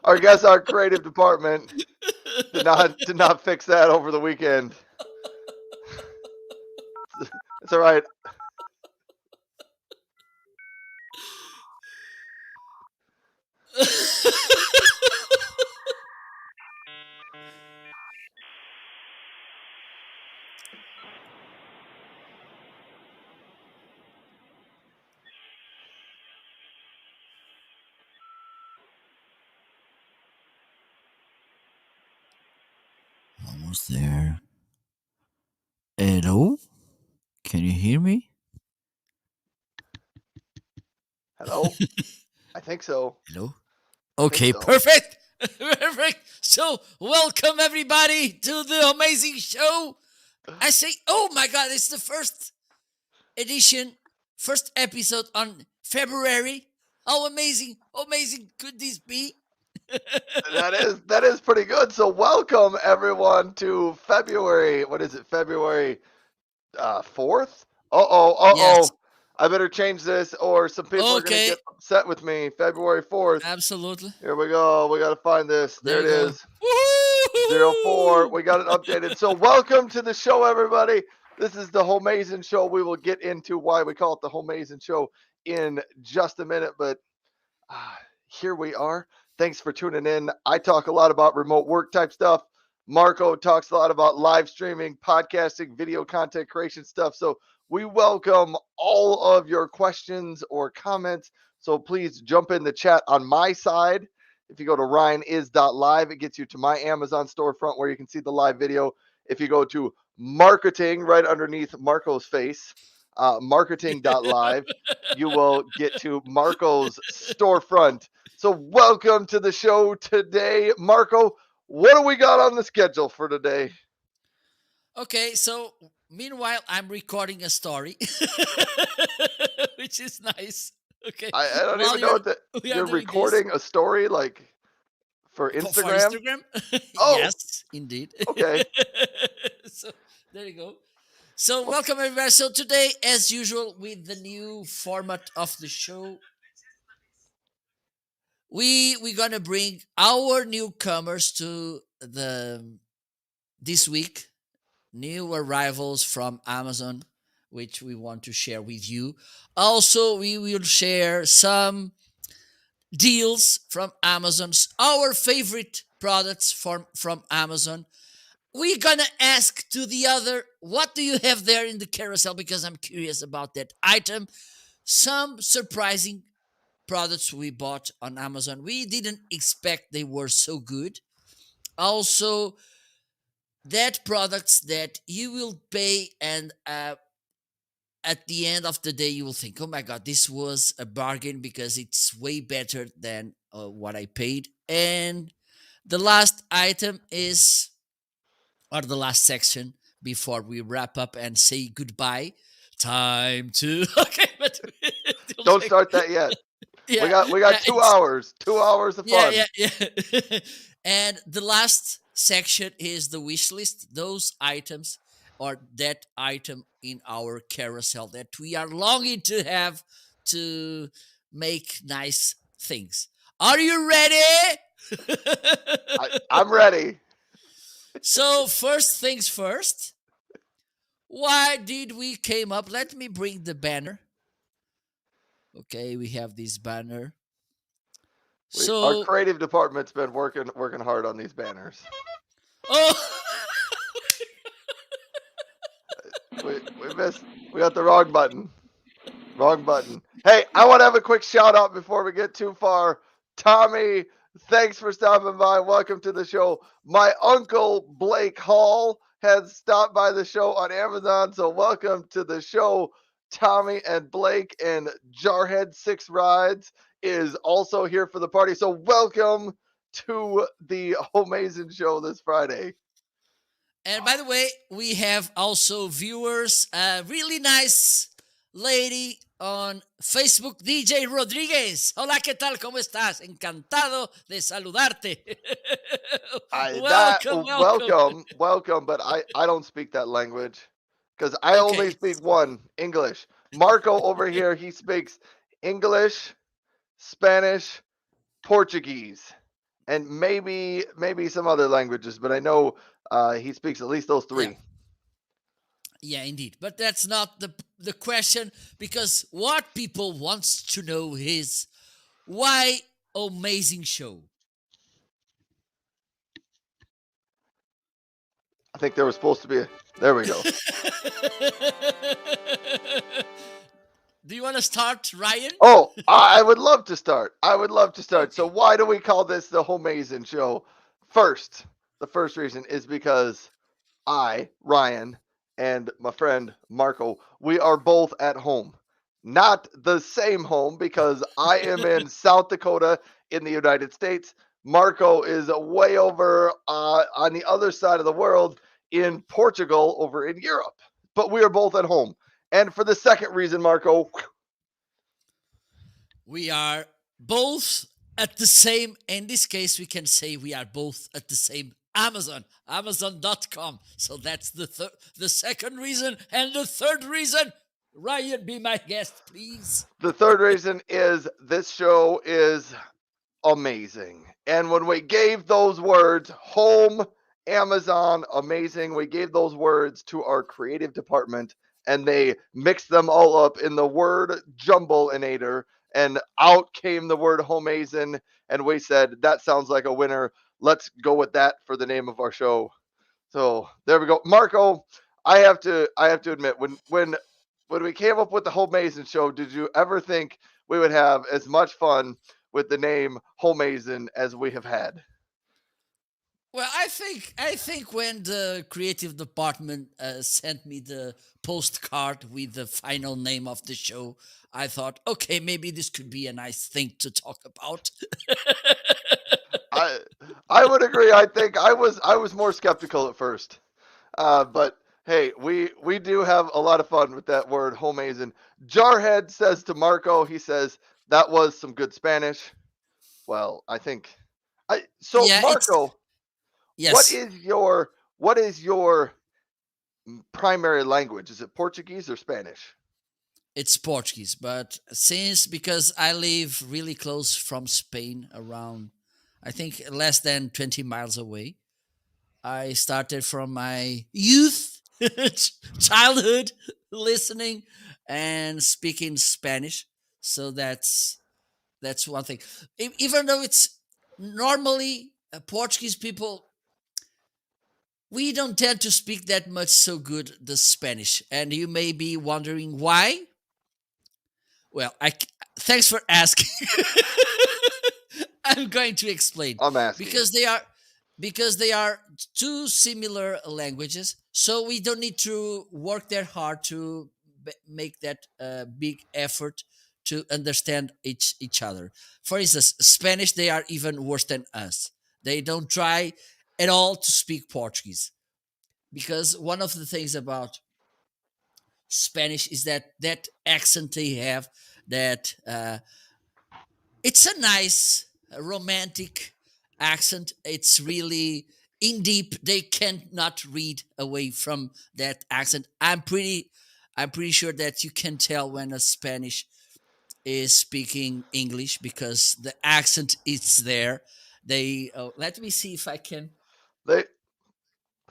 I guess our creative department did not fix that over the weekend. It's all right. Almost there. Hello? Can you hear me? Hello? I think so. Hello? I think Okay, so. perfect. Perfect. So, welcome everybody to the amazing show. I say, oh my god, it's the first edition, first episode on February. How amazing could this be? That is pretty good. So welcome everyone to February. What is it? February 4th? Yes. I better change this or some people are going to Okay. get upset with me. February 4th. Absolutely. Here we go. We got to find this. There There we it go. is. 04. Woohoo! We got it updated. So welcome to the show, everybody. This is the Homeazin show. We will get into why we call it the Homeazin show in just a minute, but here we are. Thanks for tuning in. I talk a lot about remote work type stuff. Marco talks a lot about live streaming, podcasting, video content creation stuff. So we welcome all of your questions or comments. So please jump in the chat on my side. If you go to ryanis.live, it gets you to my Amazon storefront where you can see the live video. If you go to marketing right underneath Marco's face, marketing.live, you will get to Marco's storefront. So, welcome to the show today. Marco, what do we got on the schedule for today? Okay, so meanwhile, I'm recording a story, which is nice. Okay, I don't while even know what that we are you're doing this recording a story like for for Instagram. Instagram, Oh, yes, indeed. okay. So there you go. So welcome everybody. So today, as usual, with the new format of the show, we're gonna bring our newcomers to the this week, new arrivals from Amazon, which we want to share with you. Also, we will share some deals from Amazon's our favorite products from Amazon. We're gonna ask to the other, what do you have there in the carousel? Because I'm curious about that item. Some surprising products we bought on Amazon. We didn't expect they were so good. Also, that products that you will pay and at the end of the day you will think, oh my god, this was a bargain because it's way better than what I paid. And the last item is, or the last section before we wrap up and say goodbye, time to okay, but Don't start that yet. We yeah, got we got two it's hours. 2 hours of yeah, fun. yeah. And the last section is the wish list, those items or that item in our carousel that we are longing to have to make nice things. Are you ready? I'm ready. So first things first, why did we came up? Let me bring the banner. Okay, we have this banner. Our So, creative department's been working hard on these banners. oh, We missed. We got the wrong button. Wrong button. Hey, I want to have a quick shout out before we get too far. Tommy, thanks for stopping by. Welcome to the show. My uncle Blake Hall has stopped by the show on Amazon, so welcome to the show. Tommy and Blake and Jarhead Six Rides is also here for the party. So welcome to the Homeazin show this Friday. and by the way, we have also viewers, a really nice lady on Facebook, DJ Rodríguez. Hola, ¿qué tal? ¿Cómo estás? Encantado de saludarte. Welcome, welcome. Welcome, but I don't speak that language because I only Okay, speak one, English. Marco over here, he speaks English, Spanish, Portuguese. and maybe some other languages, but I know he speaks at least those Yeah. three. Yeah, indeed. But that's not the question, because what people wants to know is why amazing show. I think there was supposed to be a. There we go. Do you want to start, Ryan? Oh, I would love to start. I would love to start. So Okay. why do we call this the Homeazin show? First, the first reason is because I, Ryan, and my friend Marco, we are both at home. Not the same home because I am in South Dakota in the United States. Marco is way over on the other side of the world in Portugal over in Europe. But we are both at home. And for the second reason, Marco, We are both at the same, in this case, we can say we are both at the same Amazon, Amazon.com. So that's the second reason. And the third reason, Ryan, be my guest, please. the third reason is this show is amazing. And when we gave those words, home, Amazon, amazing, we gave those words to our creative department and they mixed them all up in the word jumbleinator. And out came the word Homeazin. And we said, that sounds like a winner. Let's go with that for the name of our show. So there we go. Marco, I have to admit, when we came up with the Homeazin show, did you ever think we would have as much fun with the name Homeazin as we have had? Well, I think when the creative department sent me the postcard with the final name of the show, I thought, okay, maybe this could be a nice thing to talk about. I I would agree. I think I was more skeptical at first. But hey, we do have a lot of fun with that word Homeazin. Jarhead says to Marco, he says that was some good Spanish. Well, I think I so Yeah, it's Marco, what yes, is your what is your primary language? Is it Portuguese or Spanish? it's Portuguese, but since because I live really close from Spain, around I think less than 20 miles away. I started from my youth, childhood, listening and speaking Spanish. So that's one thing. Even though it's normally Portuguese people, we don't tend to speak that much so good the Spanish, and you may be wondering why. Well, thanks for asking. I'm going to explain I'm asking. because they are two similar languages, so we don't need to work that hard to make that big effort to understand each other. For instance, Spanish, they are even worse than us. They don't try at all to speak Portuguese, because one of the things about Spanish is that accent they have, that it's a nice romantic accent. It's really in deep. They cannot read away from that accent. I'm pretty sure that you can tell when a Spanish is speaking English because the accent is there. They let me see if I can. They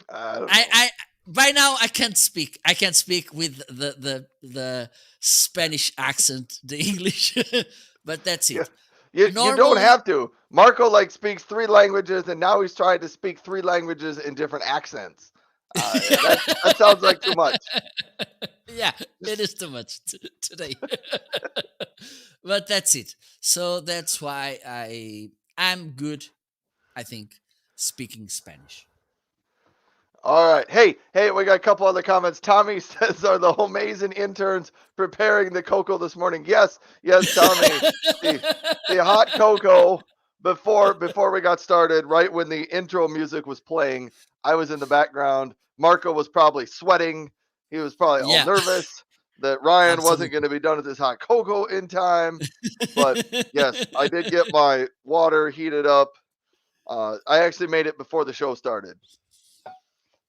I don't know. I right now I can't speak. I can't speak with the Spanish accent, the English, but that's Yeah. it. You don't Normally, have to. Marco like speaks three languages and now he's trying to speak three languages in different accents. That sounds like too much. yeah, it Just is too much today. But that's it. So that's why I'm good, I think, speaking Spanish. all right. Hey, we got a couple other comments. Tommy says, "Are the Homeazin interns preparing the cocoa this morning?" Yes, Tommy. The the hot cocoa before we got started, right when the intro music was playing, I was in the background. Marco was probably sweating. He was probably all Yeah, nervous that Ryan wasn't going absolutely. to be done with this hot cocoa in time. But yes, I did get my water heated up. I actually made it before the show started.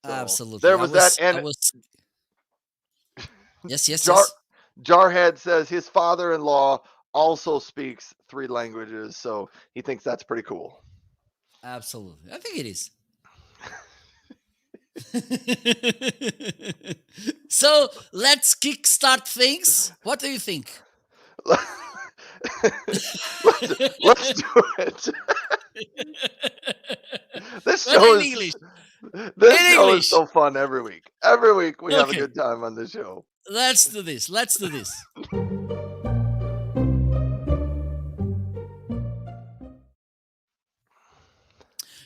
So Absolutely. there I was that. was I And was Yes, yes, Jar yes. Jarhead says his father-in-law also speaks three languages, so he thinks that's pretty cool. Absolutely. I think it is. So let's kickstart things. What do you think? let's do it. This But show in is English. this In show is English. so fun every week. Every week we have a Okay. good time on this show. Let's do this. Let's do this.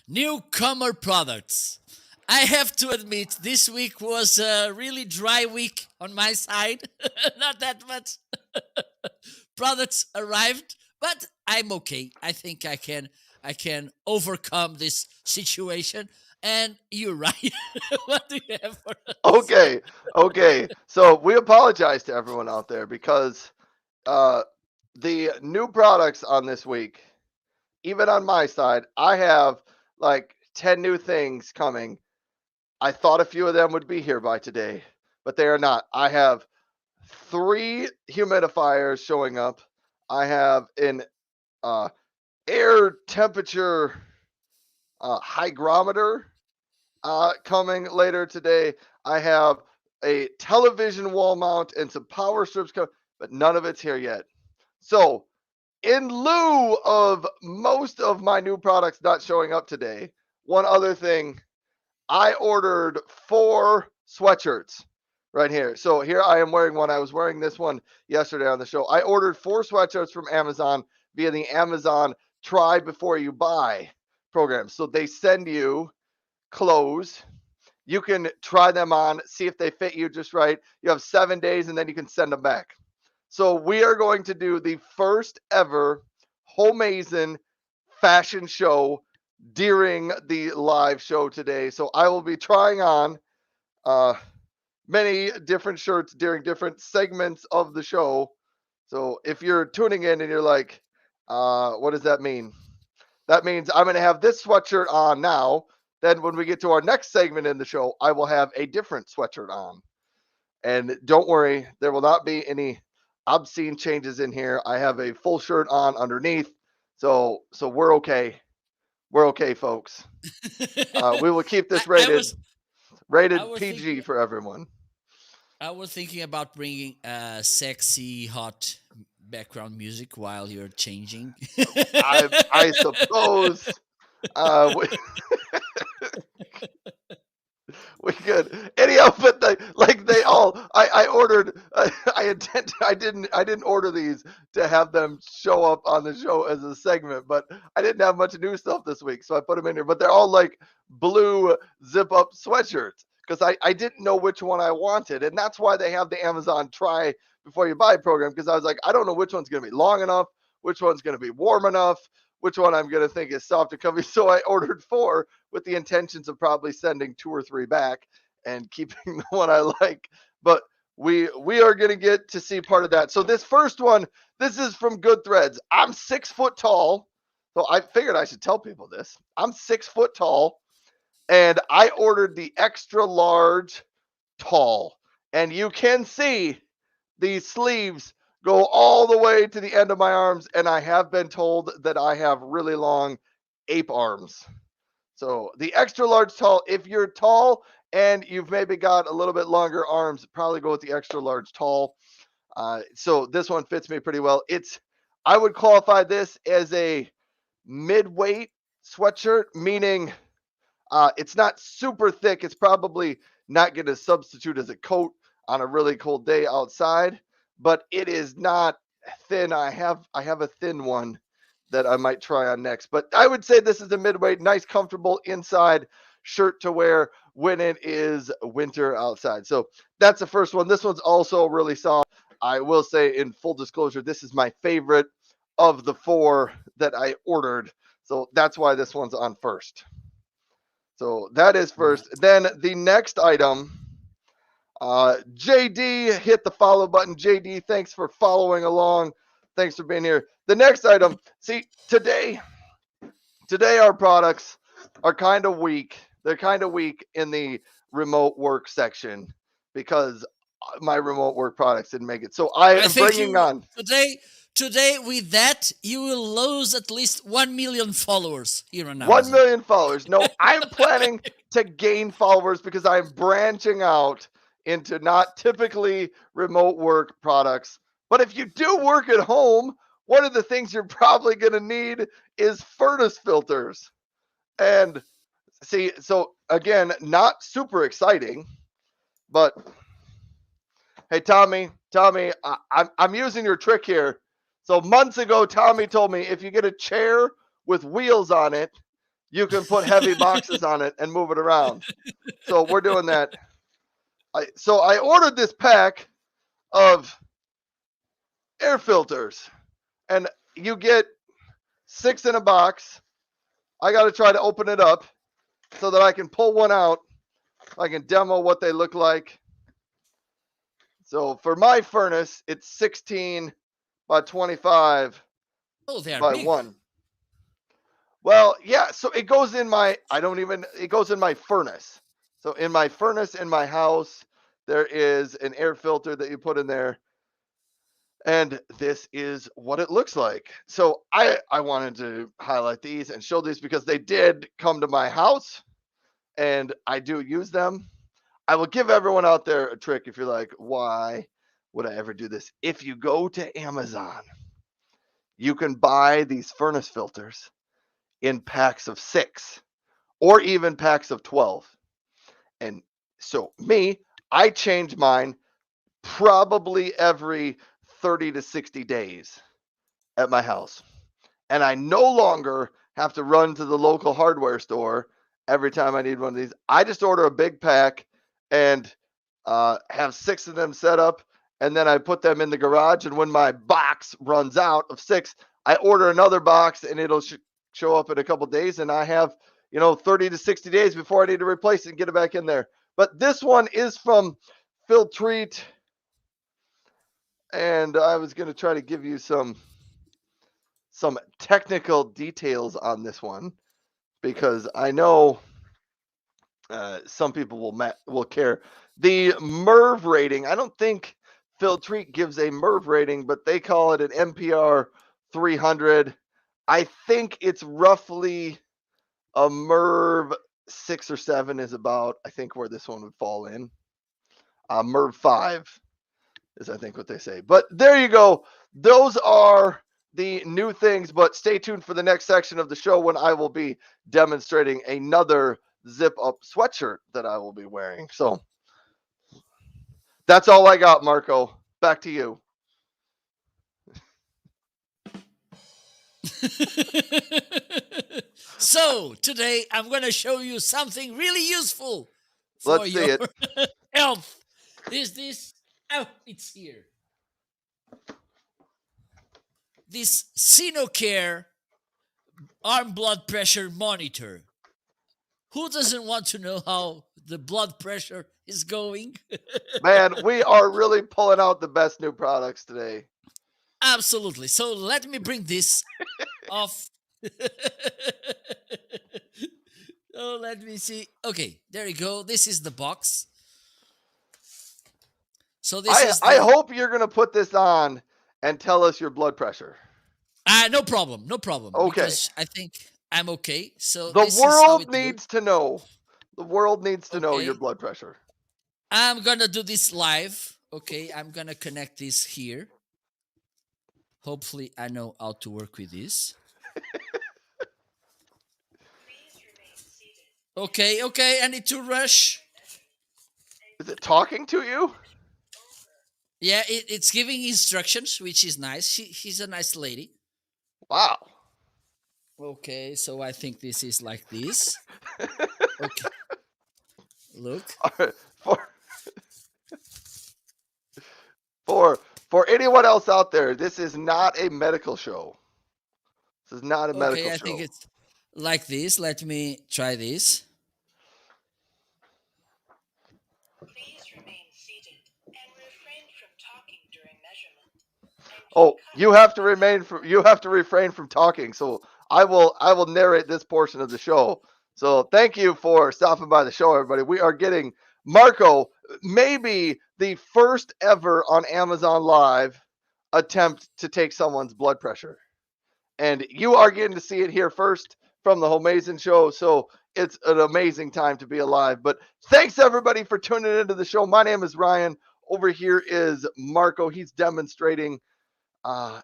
Newcomer products. I have to admit, this week was a really dry week on my side. Not that much products arrived, but I'm okay. I think I can overcome this situation. And you're right. What do you have for us? Okay, okay. So we apologize to everyone out there because uh, the new products on this week, even on my side, I have like 10 new things coming. I thought a few of them would be here by today, but they are not. I have 3 humidifiers showing up. I have an uh, air temperature hygrometer coming later today. I have a television wall mount and some power strips coming, but none of it's here yet. So, in lieu of most of my new products not showing up today, one other thing, I ordered 4 sweatshirts right here. So here I am wearing one. I was wearing this one yesterday on the show. I ordered 4 sweatshirts from Amazon via the Amazon Try Before You Buy program. So they send you clothes. You can try them on, see if they fit you just right. You have 7 days and then you can send them back. So we are going to do the first ever Homeazin fashion show during the live show today. So I will be trying on uh, many different shirts during different segments of the show. So if you're tuning in and you're like, what does that mean? That means I'm going to have this sweatshirt on now. Then when we get to our next segment in the show, I will have a different sweatshirt on. And don't worry, there will not be any obscene changes in here. I have a full shirt on underneath. So we're okay. We're okay, folks. We will keep I, this I was I rated was PG thinking for everyone. I was thinking about bringing sexy hot background music while you're changing. I suppose we, we could anyhow, but they all I ordered. I didn't order these to have them show up on the show as a segment, but I didn't have much new stuff this week, so I put them in here. But they're all like blue zip up sweatshirts because I didn't know which one I wanted, and that's why they have the Amazon Try Before You Buy program because I was like I don't know which one's gonna be long enough, which one's gonna be warm enough, which one I'm gonna think is soft and comfy. So I ordered 4 with the intentions of probably sending 2 or 3 back and keeping the one I like. But we are going to get to see part of that. So this first one, this is from Good Threads. I'm 6 foot tall, so I figured I should tell people this. I'm 6 foot tall, and I ordered the extra large tall, and you can see these sleeves go all the way to the end of my arms, and I have been told that I have really long ape arms. So the extra large tall, if you're tall and you've maybe got a little bit longer arms, probably go with the extra large tall. So this one fits me pretty well. I would qualify this as a mid-weight sweatshirt, meaning it's not super thick. It's probably not going to substitute as a coat on a really cold day outside, but it is not thin. I have a thin one that I might try on next. But I would say this is a midweight, nice, comfortable inside shirt to wear when it is winter outside. So that's the first one. This one's also really soft. I will say, in full disclosure, this is my favorite of the 4 that I ordered. So that's why this one's on first. So that is first. Nice. Then the next item, JD hit the follow button. JD, thanks for following along. Thanks for being here. The next item, see, today our products are kind of weak. They're kind of weak in the remote work section because my remote work products didn't make it. So I I am think bringing you on. today Today, with that, you will lose at least 1 million followers here on 1 Amazon. million followers. No, I'm planning to gain followers because I'm branching out into not typically remote work products. But if you do work at home, one of the things you're probably going to need is furnace filters. And see, so again, not super exciting, but hey, Tommy, I'm using your trick here. So months ago, Tommy told me if you get a chair with wheels on it, you can put heavy boxes on it and move it around. So we're doing that. So I ordered this pack of air filters, and you get 6 in a box. I got to try to open it up so that I can pull one out. I can demo what they look like. So for my furnace, it's 16 by 25 Oh, they are by big. 1. Well, yeah, so it goes in my it goes in my furnace. So in my furnace in my house, there is an air filter that you put in there. And this is what it looks like. So I wanted to highlight these and show these because they did come to my house and I do use them. I will give everyone out there a trick if you're like, why would I ever do this? If you go to Amazon, you can buy these furnace filters in packs of 6 or even packs of 12. And so I change mine probably every 30 to 60 days at my house. And I no longer have to run to the local hardware store every time I need one of these. I just order a big pack and have 6 of them set up. And then I put them in the garage. And when my box runs out of 6, I order another box and it'll show up in a couple days. And I have, 30 to 60 days before I need to replace it and get it back in there. But this one is from Filtrete. And I was going to try to give you some technical details on this one because I know some people will care. The MERV rating, I don't think Filtrete gives a MERV rating, but they call it an MPR 300. I think it's roughly a MERV 6 or 7 is about, I think, where this one would fall in. MERV 5 is, I think, what they say. But there you go. Those are the new things, but stay tuned for the next section of the show when I will be demonstrating another zip up sweatshirt that I will be wearing. So that's all I got, Marco. Back to you. So, today I'm going to show you something really useful for Let's see your it. health. Oh, it's here. This SinoCare arm blood pressure monitor. Who doesn't want to know how the blood pressure is going? Man, we are really pulling out the best new products today. Absolutely. So let me bring this off. Oh, let me see. Okay, there you go. This is the box. So this is I the hope you're going to put this on and tell us your blood pressure. no problem, no problem. Okay. Because I think I'm okay. So The this is how world it needs looks. to know. The world needs to know your Okay, blood pressure. I'm gonna do this live. Okay, I'm gonna connect this here. Hopefully, I know how to work with this. Okay, I need to rush. Is it talking to you? Yeah, it's giving instructions, which is nice. She's a nice lady. Wow. Okay, so I think this is like this. Okay, look. For anyone else out there, this is not a medical show. This is not a medical Okay, I show. think it's like this. Let me try this. Please remain seated and refrain from talking during measurement. Oh, you have to refrain from talking. So I will narrate this portion of the show. So thank you for stopping by the show, everybody. We are getting Marco, maybe the first ever on Amazon Live attempt to take someone's blood pressure. And you are getting to see it here first from the Homeazin show. So it's an amazing time to be alive. But thanks everybody for tuning into the show. My name is Ryan. Over here is Marco. He's demonstrating a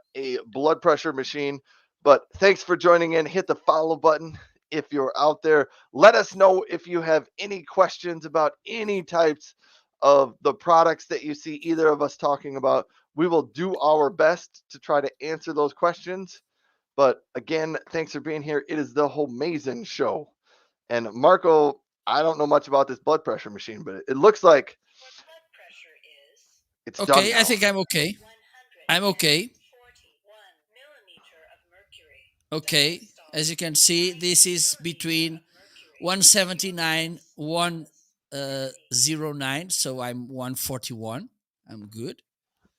blood pressure machine. But thanks for joining in. Hit the follow button if you're out there. Let us know if you have any questions about any types of the products that you see either of us talking about. We will do our best to try to answer those questions. But again, thanks for being here. It is the Homeazin show. And Marco, I don't know much about this blood pressure machine, but it looks like Your blood pressure is it's done Okay, now. I think I'm okay. I'm okay. 41 millimeter of mercury. Okay, as you can see, this is between 179, 109, so I'm 141. I'm good.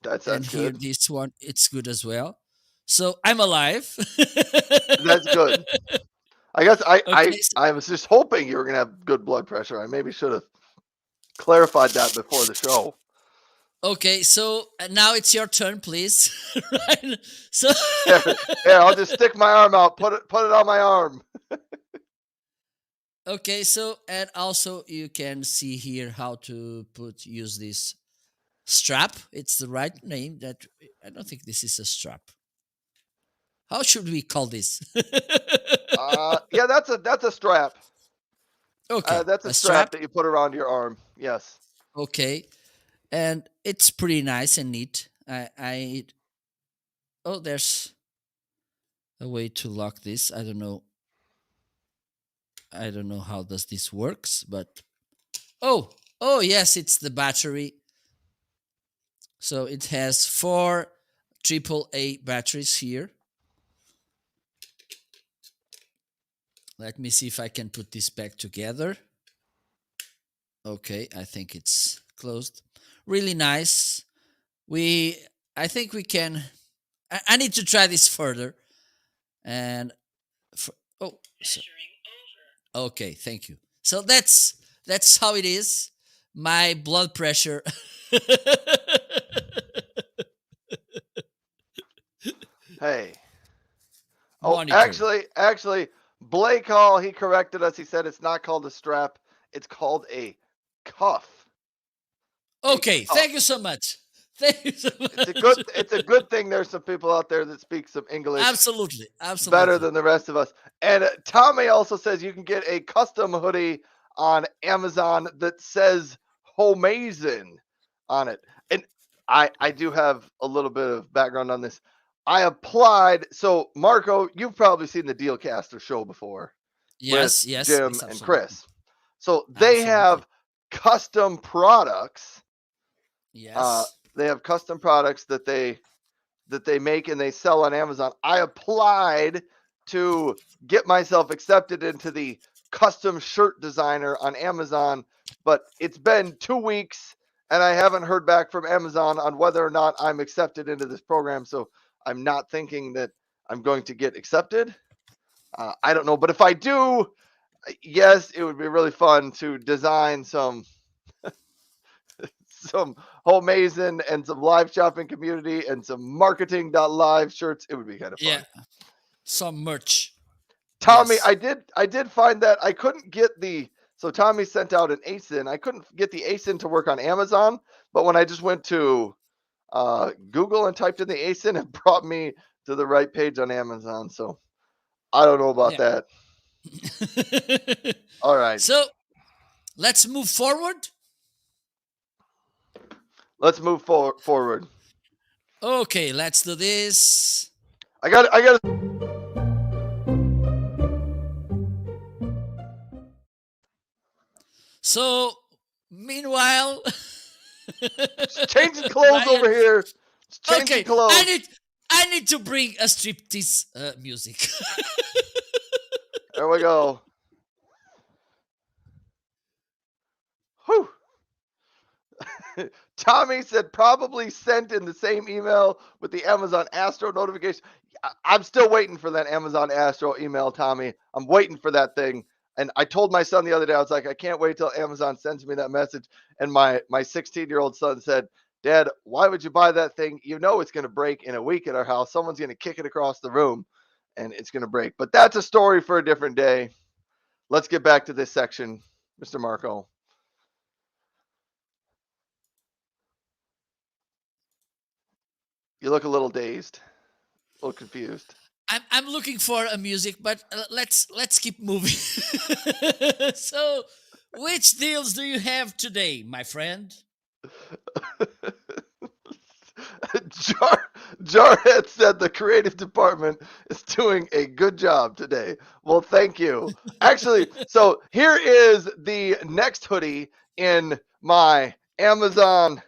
That's And here, good. this one, it's good as well. So I'm alive. That's good. I guess Okay, I was just hoping you were gonna have good blood pressure. I maybe should have clarified that before the show. okay, so now it's your turn, please. Right? So Here, I'll just stick my arm out. Put it on my arm. okay, so and also you can see here how to use this strap. It's the right name. That I don't think this is a strap. How should we call this? Yeah, that's a strap. Okay, That's a a strap strap. that you put around your arm. Yes. Okay, and it's pretty nice and neat. I oh, there's a way to lock this. I don't know. I don't know how does this works, but oh, oh yes, it's the battery. So it has 4 AAA batteries here. Let me see if I can put this back together. Okay, I think it's closed. Really nice. I think we can. I need to try this further. And oh, so, Measuring over. okay, thank you. So that's how it is. My blood pressure. Hey. Oh, Monitor. actually, Blake Hall, he corrected us. He said it's not called a strap. It's called a cuff. Okay, thank you so much. Thank you so much. It's a good thing there's some people out there that speak some English Absolutely, better absolutely. than the rest of us. And Tommy also says you can get a custom hoodie on Amazon that says Homeazin on it. And I do have a little bit of background on this. I applied. So Marco, you've probably seen the Dealcaster show before with Yes, yes, Jim yes, and absolutely, Chris. So they absolutely. have custom products. Yes. They have custom products that they make and they sell on Amazon. I applied to get myself accepted into the custom shirt designer on Amazon, but it's been 2 weeks and I haven't heard back from Amazon on whether or not I'm accepted into this program. So I'm not thinking that I'm going to get accepted. I don't know, but if I do, yes, it would be really fun to design some Homeazin and some live shopping community and some marketing.live shirts. It would be kind of Yeah. fun. Some merch. Tommy, Yes. I did find that I couldn't get so Tommy sent out an ASIN. I couldn't get the ASIN to work on Amazon, but when I just went to Google and typed in the ASIN, it brought me to the right page on Amazon. So I don't know about Yeah. that. All right. So let's move forward. Let's move forward. Okay, let's do this. I got So meanwhile, changing clothes Ryan- over here. Changing okay, clothes. I need to bring a striptease music. There we go. Whew. Tommy said probably sent in the same email with the Amazon Astro notification. I'm still waiting for that Amazon Astro email, Tommy. I'm waiting for that thing. And I told my son the other day, I was like, I can't wait till Amazon sends me that message. And my 16-year-old son said, Dad, why would you buy that thing? You know it's going to break in a week at our house. Someone's going to kick it across the room and it's going to break. But that's a story for a different day. Let's get back to this section, Mr. Marco. You look a little dazed, a little confused. I'm looking for a music, but let's keep moving. So, which deals do you have today, my friend? Jar Jarhead said the creative department is doing a good job today. Well, thank you. Actually, so here is the next hoodie in my Amazon.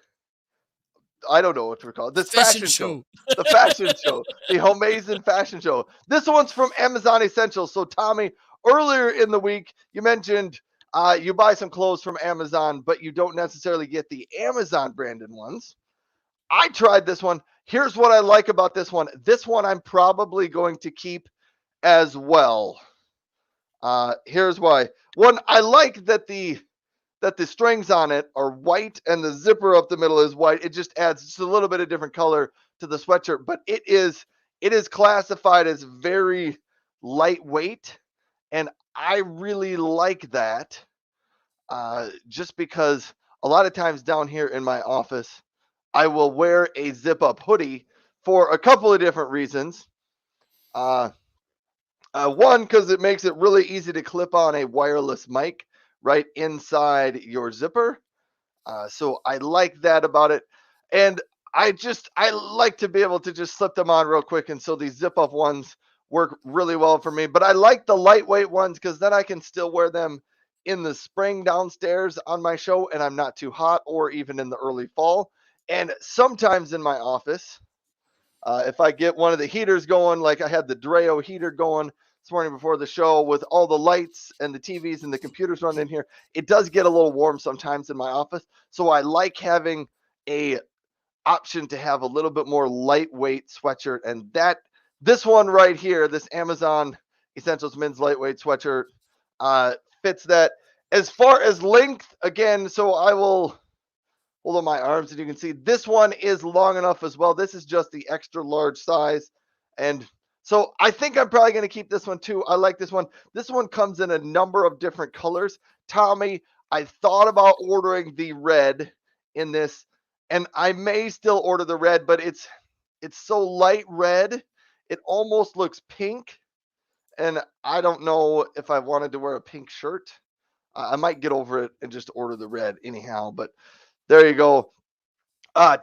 I don't know what to call it. This Fashion fashion show. show. The fashion show. The Homeazin fashion show. This one's from Amazon Essentials. So Tommy, earlier in the week, you mentioned you buy some clothes from Amazon, but you don't necessarily get the Amazon branded ones. I tried this one. Here's what I like about this one. This one I'm probably going to keep as well. Here's why. One, I like that the strings on it are white and the zipper up the middle is white. It just adds just a little bit of different color to the sweatshirt, but it is classified as very lightweight, and I really like that. Just because a lot of times down here in my office, I will wear a zip up hoodie for a couple of different reasons. Uh, One, because it makes it really easy to clip on a wireless mic right inside your zipper. So I like that about it. And I like to be able to just slip them on real quick. And so these zip up ones work really well for me. But I like the lightweight ones because then I can still wear them in the spring downstairs on my show and I'm not too hot, or even in the early fall. And sometimes in my office, if I get one of the heaters going, like I had the Dreo heater going this morning before the show with all the lights and the TVs and the computers running in here, it does get a little warm sometimes in my office. So I like having a option to have a little bit more lightweight sweatshirt. And this one right here, this Amazon Essentials men's lightweight sweatshirt, fits that. As far as length, again, so I will hold on my arms and you can see this one is long enough as well. This is just the extra large size. And so I think I'm probably going to keep this one too. I like this one. This one comes in a number of different colors. Tommy, I thought about ordering the red in this, and I may still order the red, but it's so light red. It almost looks pink, and I don't know if I wanted to wear a pink shirt. I might get over it and just order the red anyhow, but there you go.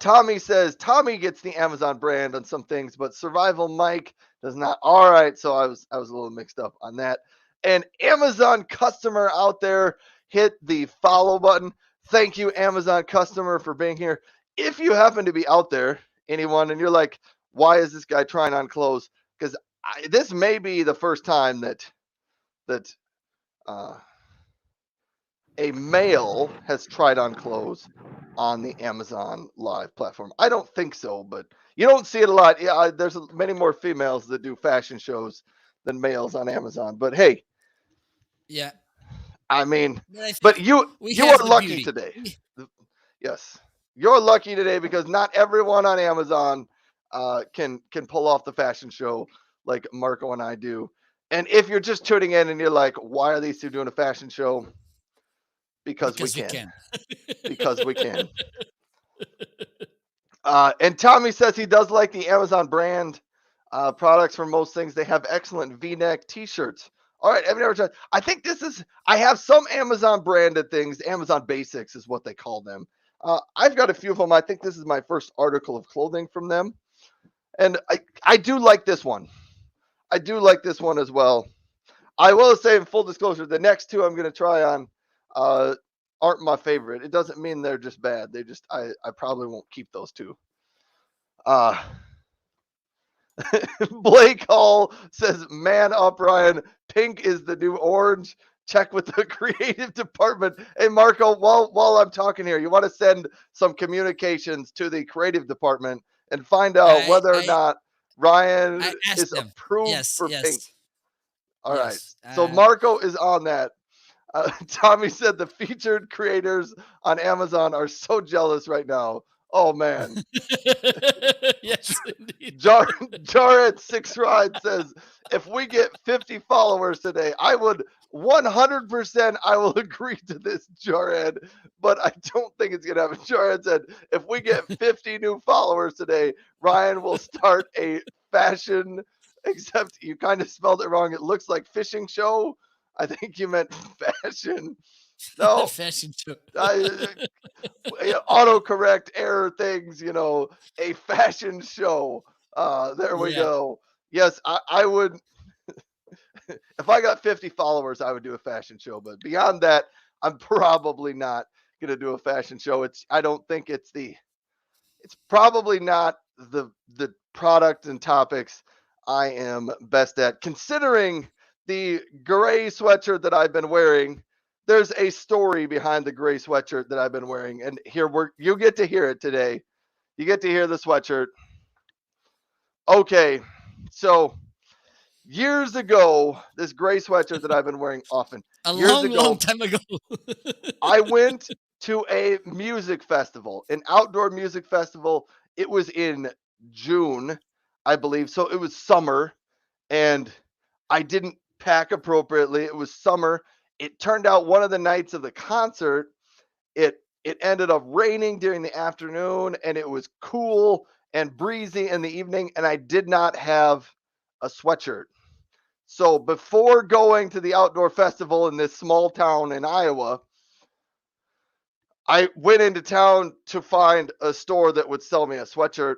Tommy says Tommy gets the Amazon brand on some things, but Survival Mike does not. All right, so I was a little mixed up on that. And Amazon customer out there, hit the follow button. Thank you, Amazon customer, for being here. If you happen to be out there, anyone, and you're like, why is this guy trying on clothes? Because this may be the first time that uh, a male has tried on clothes on the Amazon Live platform. I don't think so, but you don't see it a lot. Yeah, there's many more females that do fashion shows than males on Amazon. But hey, Yeah, I mean, but I but think we you are have the lucky beauty. today. Yes, you're lucky today because not everyone on Amazon can pull off the fashion show like Marco and I do. And if you're just tuning in and you're like, why are these two doing a fashion show? Because we Because we can. can. Because we can. And Tommy says he does like the Amazon brand products for most things. They have excellent V-neck T-shirts. All right, I've never tried. I think this is. I have some Amazon branded things. Amazon Basics is what they call them. I've got a few of them. I think this is my first article of clothing from them, and I do like this one. I do like this one as well. I will say, in full disclosure, the next two I'm going to try on uh, aren't my favorite. It doesn't mean they're just bad. They just I probably won't keep those two. Uh, Blake Hall says, "Man up, Ryan. Pink is the new orange. Check with the creative department." Hey, Marco, while I'm talking here, you want to send some communications to the creative department and find out I whether or I not Ryan I asked is them. approved Yes, for pink. yes, All right. yes. So Marco is on that. Tommy said the featured creators on Amazon are so jealous right now. Oh man. Yes, indeed. Jared Six Ride says, if we get 50 followers today, I would 100% I will agree to this, Jared, but I don't think it's gonna happen. Jared said, if we get 50 new followers today, Ryan will start a fashion, except you kind of spelled it wrong. It looks like fishing show. I think you meant fashion. No, Fashion show. I, autocorrect error things, a fashion show. There we Yeah. go. Yes, I would. If I got 50 followers, I would do a fashion show. But beyond that, I'm probably not going to do a fashion show. I don't think it's probably not the product and topics I am best at. Considering the gray sweatshirt that I've been wearing, there's a story behind the gray sweatshirt that I've been wearing, and you get to hear it today. You get to hear the sweatshirt. Okay, so years ago, this gray sweatshirt that I've been wearing often. A Years long, long ago, time ago. I went to a music festival, an outdoor music festival. It was in June, I believe. So it was summer, and I didn't pack appropriately. It was summer. It turned out one of the nights of the concert, it ended up raining during the afternoon, and it was cool and breezy in the evening, and I did not have a sweatshirt. So before going to the outdoor festival in this small town in Iowa, I went into town to find a store that would sell me a sweatshirt.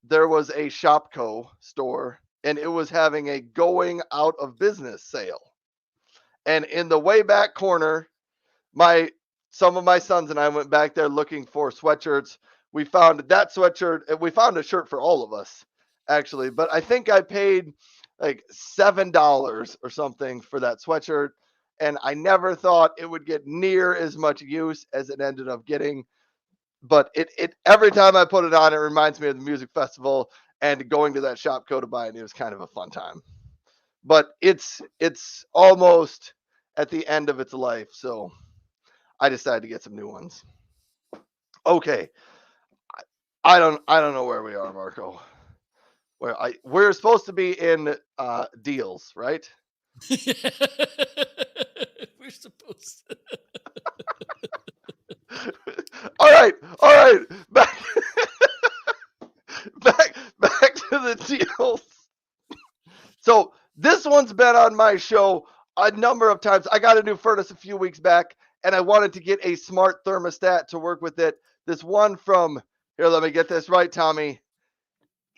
There was a Shopko store, and it was having a going out of business sale. And in the way back corner, my some of my sons and I went back there looking for sweatshirts. We found that sweatshirt, and we found a shirt for all of us, actually. But I think I paid like $7 or something for that sweatshirt. And I never thought it would get near as much use as it ended up getting. But it every time I put it on, it reminds me of the music festival and going to that Shopko to buy it. It was kind of a fun time. But it's almost at the end of its life, so I decided to get some new ones. Okay, I don't know where we are, Marco. We're supposed to be in deals, right? We're supposed to. All right, back back to the deals. So this one's been on my show a number of times. I got a new furnace a few weeks back, and I wanted to get a smart thermostat to work with it. This one from here, let me get this right, Tommy.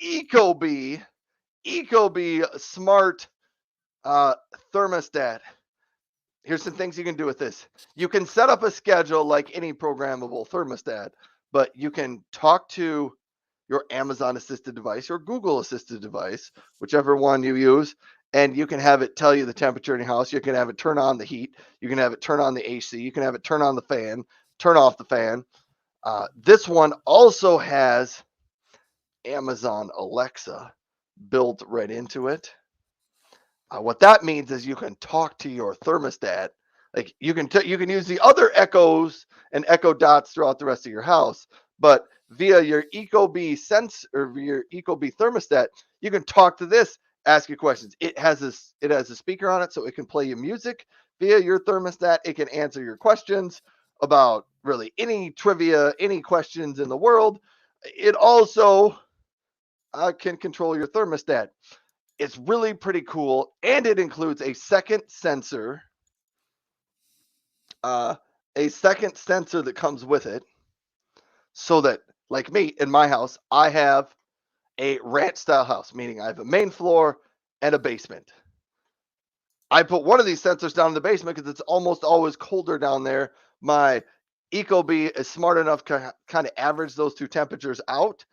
Ecobee smart thermostat. Here's some things you can do with this. You can set up a schedule like any programmable thermostat, but you can talk to your Amazon assisted device or Google assisted device, whichever one you use, and you can have it tell you the temperature in your house. You can have it turn on the heat. You can have it turn on the AC. You can have it turn on the fan, turn off the fan. This one also has Amazon Alexa built right into it. What that means is you can talk to your thermostat. Like you can use the other echoes and echo dots throughout the rest of your house, but via your Ecobee sense or your Ecobee thermostat, you can talk to this, ask you questions. It has a speaker on it, so it can play you music via your thermostat. It can answer your questions about really any trivia, any questions in the world. It also can control your thermostat. It's really pretty cool, and it includes uh, a second sensor that comes with it, so that, like me in my house, I have a ranch style house, meaning I have a main floor and a basement. I put one of these sensors down in the basement because it's almost always colder down there. My Ecobee is smart enough to kind of average those two temperatures out,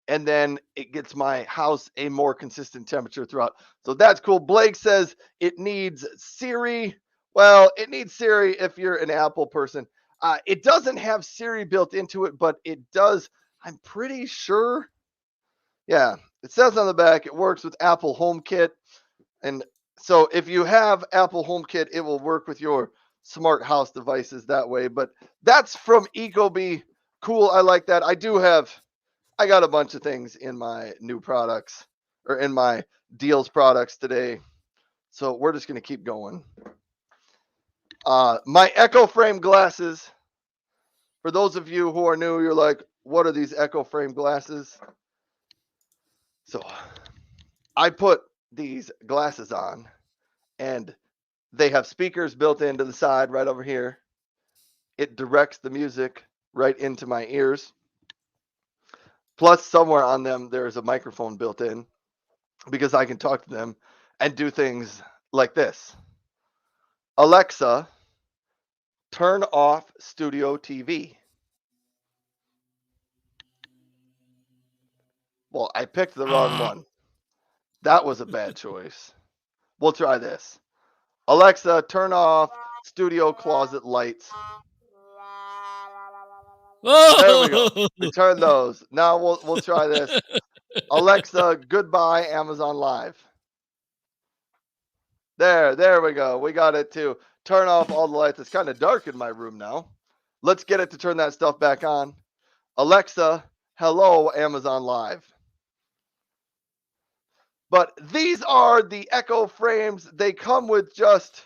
and then it gets my house a more consistent temperature throughout. So that's cool. Blake says it needs Siri. Well, it needs Siri if you're an Apple person. It doesn't have Siri built into it, but it does. I'm pretty sure. Yeah, it says on the back it works with Apple HomeKit. And so if you have Apple HomeKit, it will work with your smart house devices that way. But that's from Ecobee. Cool. I like that. I do have I got a bunch of things in my new products or in my deals products today. So we're just going to keep going. My Echo Frame glasses. For those of you who are new, you're like, what are these Echo Frame glasses? So I put these glasses on, and they have speakers built into the side right over here. It directs the music right into my ears. Plus, somewhere on them, there is a microphone built in because I can talk to them and do things like this: Alexa, turn off studio TV. Well, I picked the wrong Ah. one. That was a bad choice. We'll try this. Alexa, turn off studio closet lights. There we go. Oh. We turned those. Now we'll try this. Alexa, goodbye Amazon Live. There we go. We got it to turn off all the lights. It's kind of dark in my room now. Let's get it to turn that stuff back on. Alexa, hello Amazon Live. But these are the Echo frames. They come with just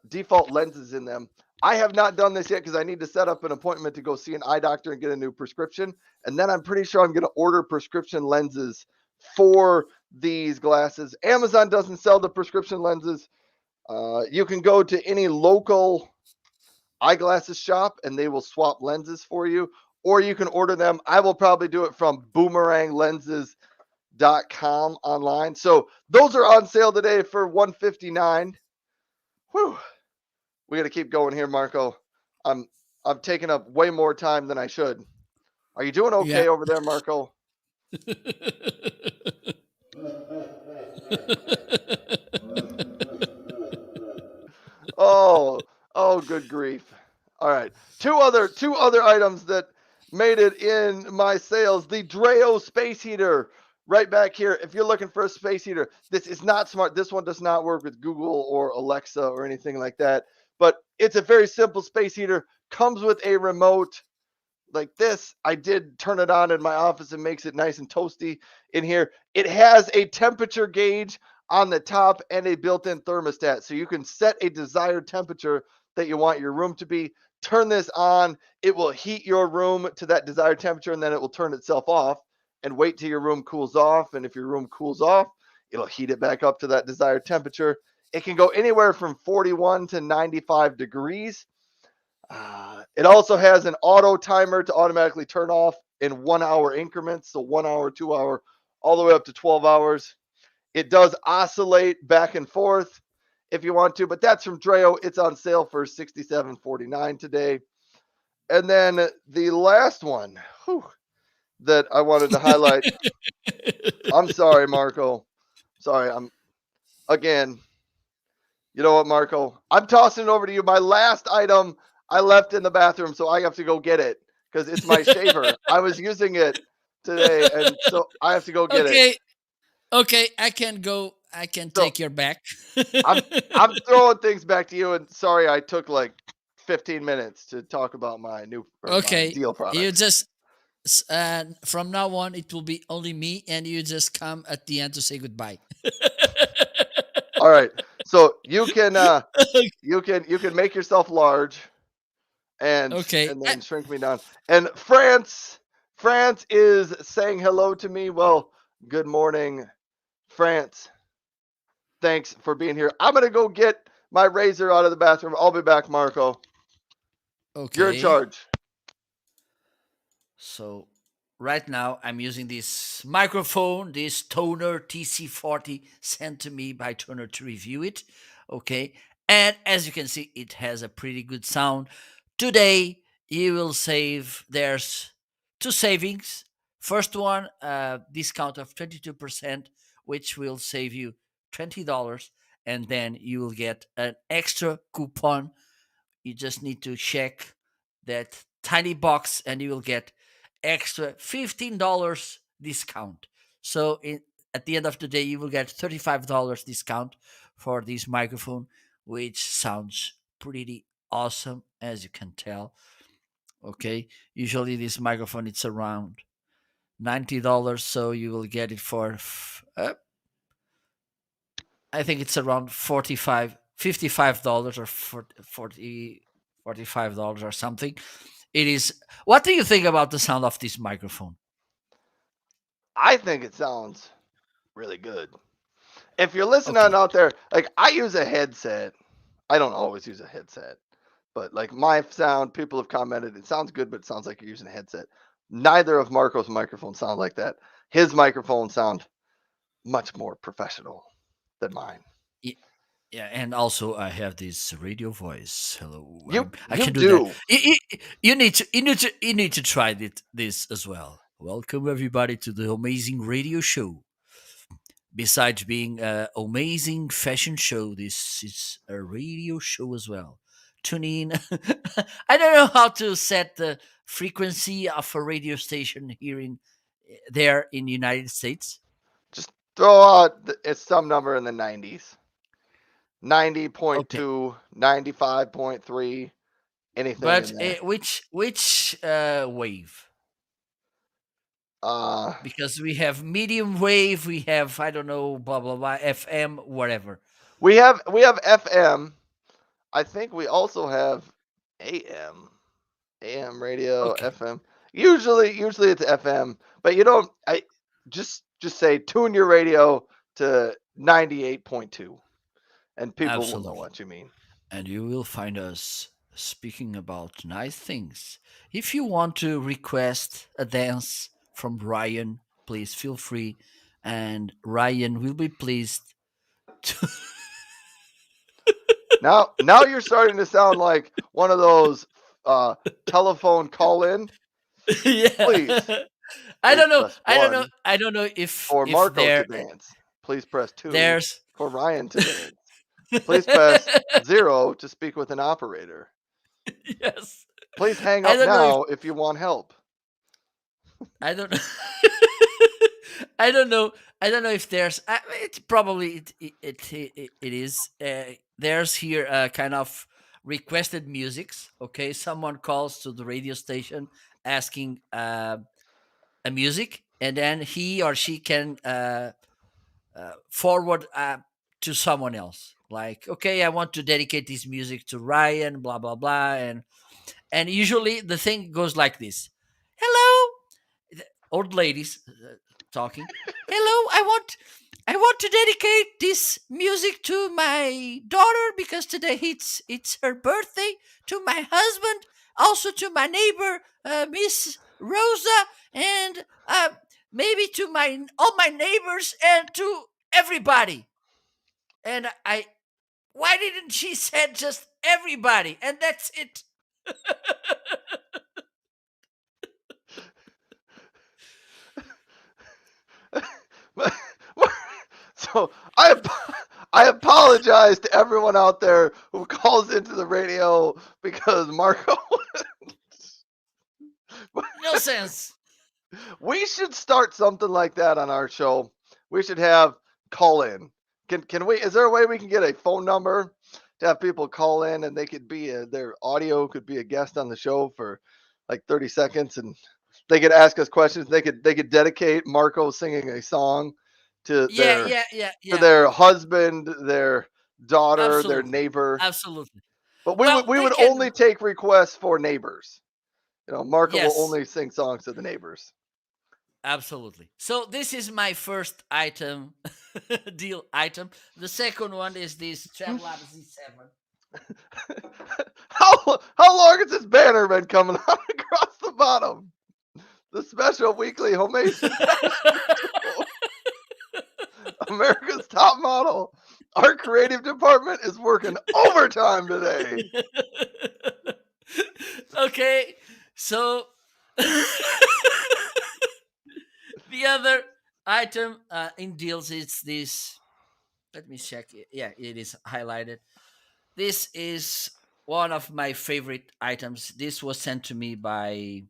default lenses in them. I have not done this yet because I need to set up an appointment to go see an eye doctor and get a new prescription. And then I'm pretty sure I'm going to order prescription lenses for these glasses. Amazon doesn't sell the prescription lenses. You can go to any local eyeglasses shop and they will swap lenses for you, or you can order them. I will probably do it from boomeranglenses.com online. So those are on sale today for $159. Whew. We got to keep going here, Marco. I'm taking up way more time than I should. Are you doing Yeah. okay over there, Marco? Oh, oh, good grief! All right, two other items that made it in my sales. The Dreo space heater, right back here. If you're looking for a space heater, this is not smart. This one does not work with Google or Alexa or anything like that. But it's a very simple space heater. Comes with a remote like this. I did turn it on in my office and makes it nice and toasty in here. It has a temperature gauge on the top and a built-in thermostat. So you can set a desired temperature that you want your room to be. Turn this on. It will heat your room to that desired temperature and then it will turn itself off and wait till your room cools off. And if your room cools off, it'll heat it back up to that desired temperature. It can go anywhere from 41 to 95 degrees. It also has an auto timer to automatically turn off in 1 hour increments. So 1 hour, 2 hour, all the way up to 12 hours. It does oscillate back and forth if you want to, but that's from Dreo. It's on sale for $67.49 today. And then the last one that I wanted to highlight. I'm sorry, Marco. Sorry, I'm again. You know what, Marco? I'm tossing it over to you. My last item I left in the bathroom, so I have to go get it because it's my shaver. I was using it today, and so I have to go get it. Okay. Okay. I can go. I can So take your back. I'm I'm throwing things back to you, and sorry I took like 15 minutes to talk about my new or my Okay. deal You products. just from now on it will be only me and you just come at the end to say goodbye. All right, so you can make yourself large and Okay. and then shrink me down. And France is saying hello to me. Well, good morning, France. Thanks for being here. I'm gonna go get my razor out of the bathroom. I'll be back, Marco. You're in Okay. charge. So right now I'm using this microphone, this toner TC40 sent to me by Toner to review it. Okay. And as you can see, it has a pretty good sound. Today you will save, there's two savings. First one, discount of 22%, which will save you $20. And then you will get an extra coupon. You just need to check that tiny box and you will get extra $15 discount. So at the end of the day, you will get $35 discount for this microphone, which sounds pretty awesome, as you can tell. Okay, usually this microphone it's around $90, so you will get it for I think it's around 45 $55 or 40 $45 or something. It is. What do you think about the sound of this microphone? I think it sounds really good. If you're listening Okay, out there, like I use a headset. I don't always use a headset, but like my sound, people have commented it sounds good, but it sounds like you're using a headset. Neither of Marco's microphones sound like that. His microphones sound much more professional than mine. yeah, and also I have this radio voice. Hello, You I you can do that. do. You need to try this as well. Welcome everybody to the amazing radio show. Besides being an amazing fashion show, this is a radio show as well. Tune in. I don't know how to set the frequency of a radio station here in there in the United States. Just throw out it's some number in the 90s. Okay, 90.2, 95.3, anything but in there. which wave? Uh Because we have medium wave, we have I don't know, blah blah blah, FM, whatever. we have FM. I think we also have AM. AM radio, Okay, FM. Usually it's FM, but you don't I just say tune your radio to 98.2 and people will know absolutely. what you mean. And you will find us speaking about nice things. If you want to request a dance from Ryan, please feel free, and Ryan will be pleased to. Now you're starting to sound like one of those uh telephone call in. Please, Yeah. I please don't know. press 1 I don't know for if Marco to there dance. Please press 2 there's. for Ryan to dance. Please press 0 to speak with an operator. Yes. Please hang I up don't know if now if you want help. I don't know. I don't know. I don't know if there's. It probably it is. There's here kind of requested musics. Okay, someone calls to the radio station asking a music, and then he or she can forward to someone else. Like, okay, I want to dedicate this music to Ryan, blah blah blah, and usually the thing goes like this: "Hello, old ladies talking. Hello, I want to dedicate this music to my daughter because today it's her birthday. To my husband, also to my neighbor, Miss Rosa, and maybe to my all my neighbors and to everybody." And I, why didn't she said just everybody and that's it? So I apologize to everyone out there who calls into the radio because Marco. No sense. We should start something like that on our show. We should have call in. Can we? Is there a way we can get a phone number to have people call in and they could be their audio could be a guest on the show for like 30 seconds and they could ask us questions. They could dedicate Marco singing a song to Yeah, their yeah, yeah, to yeah. their husband, their daughter, their Absolutely. neighbor. Absolutely. But we would Well, we they would can. only take requests for neighbors. Marco will Yes, only sing songs to the neighbors. absolutely. So this is my first item, deal item. The second one is this Travelab Z7. How long has this banner been coming on across the bottom? The special weekly Homeazin fashion show. America's top model. Our creative department is working overtime today. Okay, so the other item in deals is this. Let me check it. Yeah, it is highlighted. This is one of my favorite items. This was sent to me by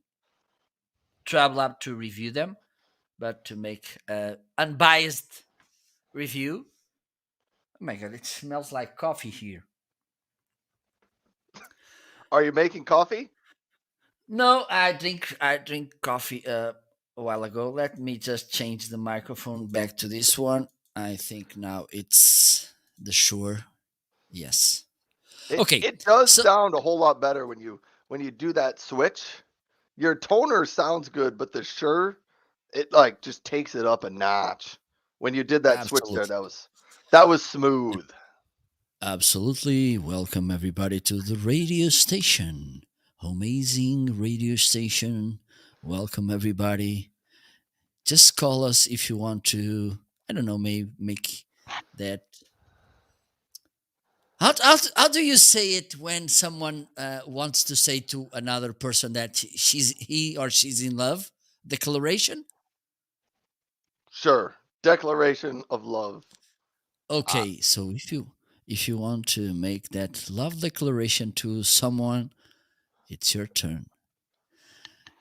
TravelUp to review them, but to make an unbiased review. Oh my god, it smells like coffee here. Are you making coffee? No, I drink coffee a while ago. Let me just change the microphone back to this one. I think now it's the Shure. Yes. It Okay. it does So sound a whole lot better when you do that switch. Your toner sounds good, but the Shure, it like just takes it up a notch. When you did that switch there, absolutely. that was smooth. Absolutely. Welcome everybody to the radio station. Amazing radio station. Welcome everybody. Just call us if you want to, I don't know, maybe make that. How do you say it when someone wants to say to another person that he or she's in love? Declaration? Sure. Declaration of love. Uh, Okay, so if you want to make that love declaration to someone, it's your turn.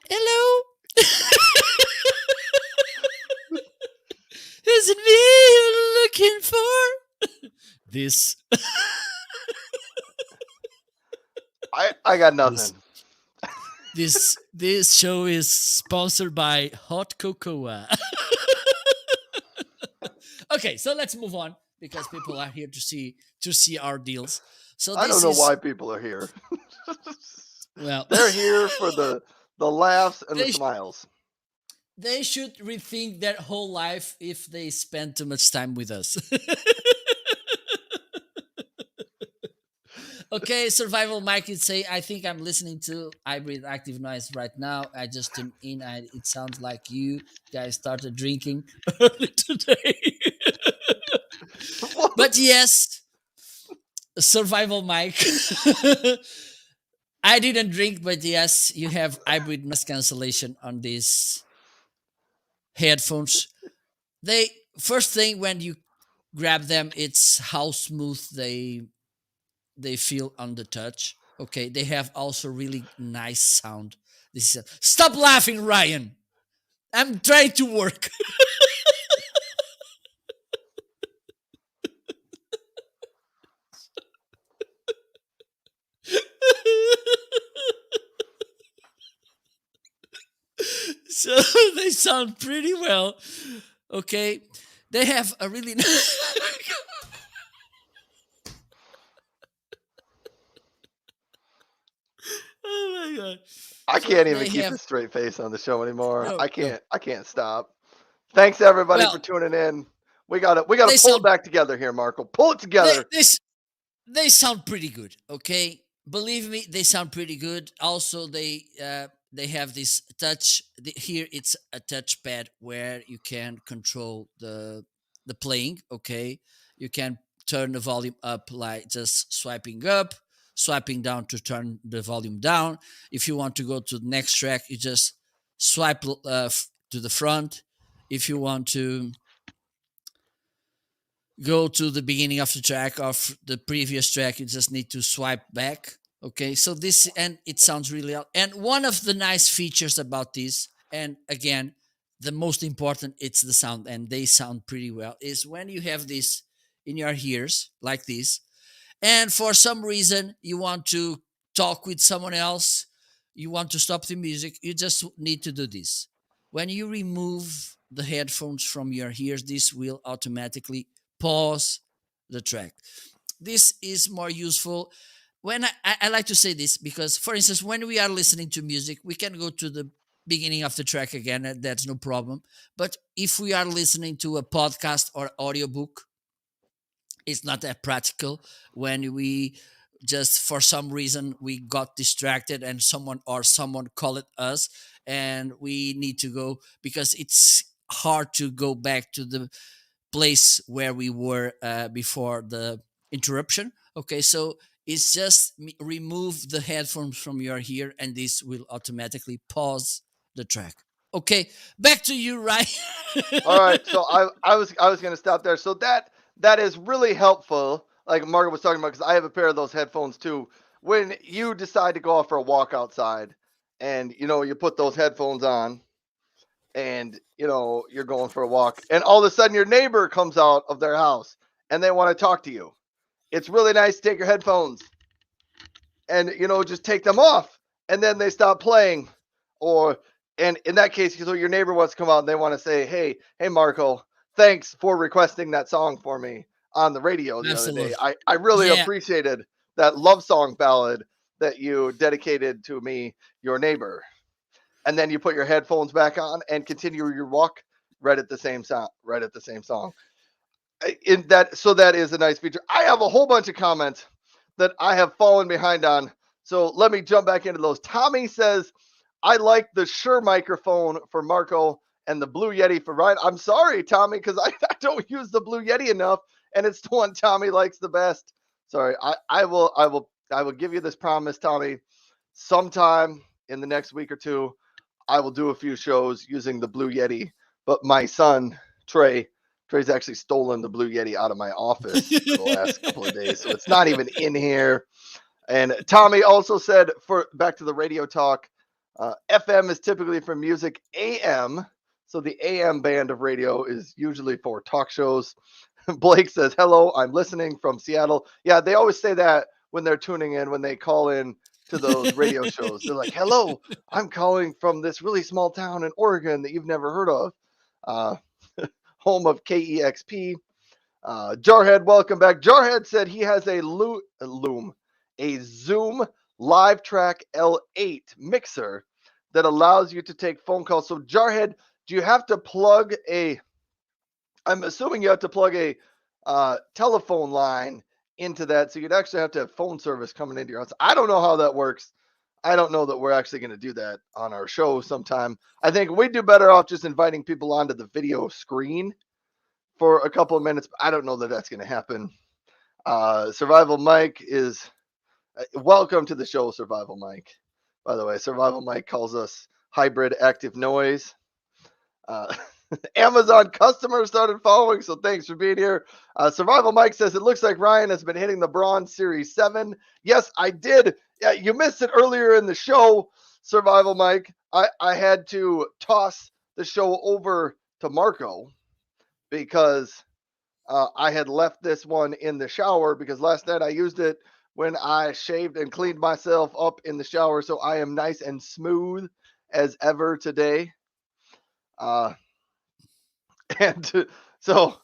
Hello, is it me you're looking for? This I got this nothing. this show is sponsored by Hot Cocoa. Okay, so let's move on because people are here to see our deals. So I don't this know is why people are here. well, They're here for the laughs and the they smiles. they should rethink their whole life if they spend too much time with us. Okay, survival Mike would say, I think I'm listening to hybrid active noise right now. I just tuned in. It sounds like you guys started drinking early today. But yes, survival Mike. I didn't drink, but yes, you have hybrid noise cancellation on these headphones. They first thing when you grab them, it's how smooth they feel on the touch. Okay, they have also really nice sound. This is stop laughing, Ryan. I'm trying to work. So they sound pretty well. Okay, they have a really. Oh my god! I So can't even they keep have a straight face on the show anymore. no, I no. can't. I can't stop. Thanks everybody for Well, tuning in. We gotta they pull it sound back together here, Marco. Pull it they together. this they sound pretty good. Okay, believe me, they sound pretty good. Also, they have this touch. Here, it's a touchpad where you can control the playing. Okay, you can turn the volume up like just swiping up, swiping down to turn the volume down. If you want to go to the next track, you just swipe to the front. If you want to go to the beginning of the track of the previous track, you just need to swipe back. Okay, so this, and it sounds really and one of the nice features about this, and again, the most important, it's the sound, and they sound pretty well, is when you have this in your ears like this, and for some reason you want to talk with someone else, you want to stop the music, you just need to do this. When you remove the headphones from your ears, this will automatically pause the track. This is more useful when I like to say this because, for instance, when we are listening to music, we can go to the beginning of the track again, and that's no problem. But if we are listening to a podcast or audiobook, it's not that practical when we just for some reason we got distracted and someone called us and we need to go because it's hard to go back to the place where we were before the interruption. Okay, so it's just remove the headphones from your ear and this will automatically pause the track. Okay, back to you, Ryan. All right. So I was gonna stop there. So that is really helpful. Like Margaret was talking about, because I have a pair of those headphones too. When you decide to go out for a walk outside, and you put those headphones on, and you're going for a walk, and all of a sudden your neighbor comes out of their house and they want to talk to you. It's really nice to take your headphones and just take them off, and then they stop playing, or And in that case, so your neighbor wants to come out and they want to say, hey, Marco, thanks for requesting that song for me on the radio the other day. Absolutely. I really Yeah. appreciated that love song ballad that you dedicated to me, your neighbor. And then you put your headphones back on and continue your walk right at the same song. Right at the same song. In that, so that is a nice feature. I have a whole bunch of comments that I have fallen behind on. So let me jump back into those. Tommy says, I like the Shure microphone for Marco and the Blue Yeti for Ryan. I'm sorry, Tommy, because I don't use the Blue Yeti enough, and it's the one Tommy likes the best. Sorry, I will give you this promise, Tommy. Sometime in the next week or two, I will do a few shows using the Blue Yeti. But my son, Trey's actually stolen the Blue Yeti out of my office for the last couple of days. So it's not even in here. And Tommy also said, for back to the radio talk, FM is typically for music. AM, so the AM band of radio is usually for talk shows. Blake says, hello, I'm listening from Seattle. Yeah, they always say that when they're tuning in, when they call in to those radio shows. They're like, hello, I'm calling from this really small town in Oregon that you've never heard of. Home of KEXP. Jarhead, welcome back. Jarhead said he has a Zoom Live Track L8 mixer that allows you to take phone calls. So, Jarhead, do you have to plug I'm assuming you have to plug a telephone line into that. So you'd actually have to have phone service coming into your house. I don't know how that works. I don't know that we're actually going to do that on our show sometime. I think we'd do better off just inviting people onto the video screen for a couple of minutes. I don't know that that's going to happen. Survival Mike is welcome to the show, Survival Mike. By the way, Survival Mike calls us hybrid active noise. Amazon customers started following, so thanks for being here. Survival Mike says it looks like Ryan has been hitting the Braun Series 7. Yes, I did. Yeah, you missed it earlier in the show, Survival Mike. I had to toss the show over to Marco because I had left this one in the shower because last night I used it when I shaved and cleaned myself up in the shower, so I am nice and smooth as ever today. And so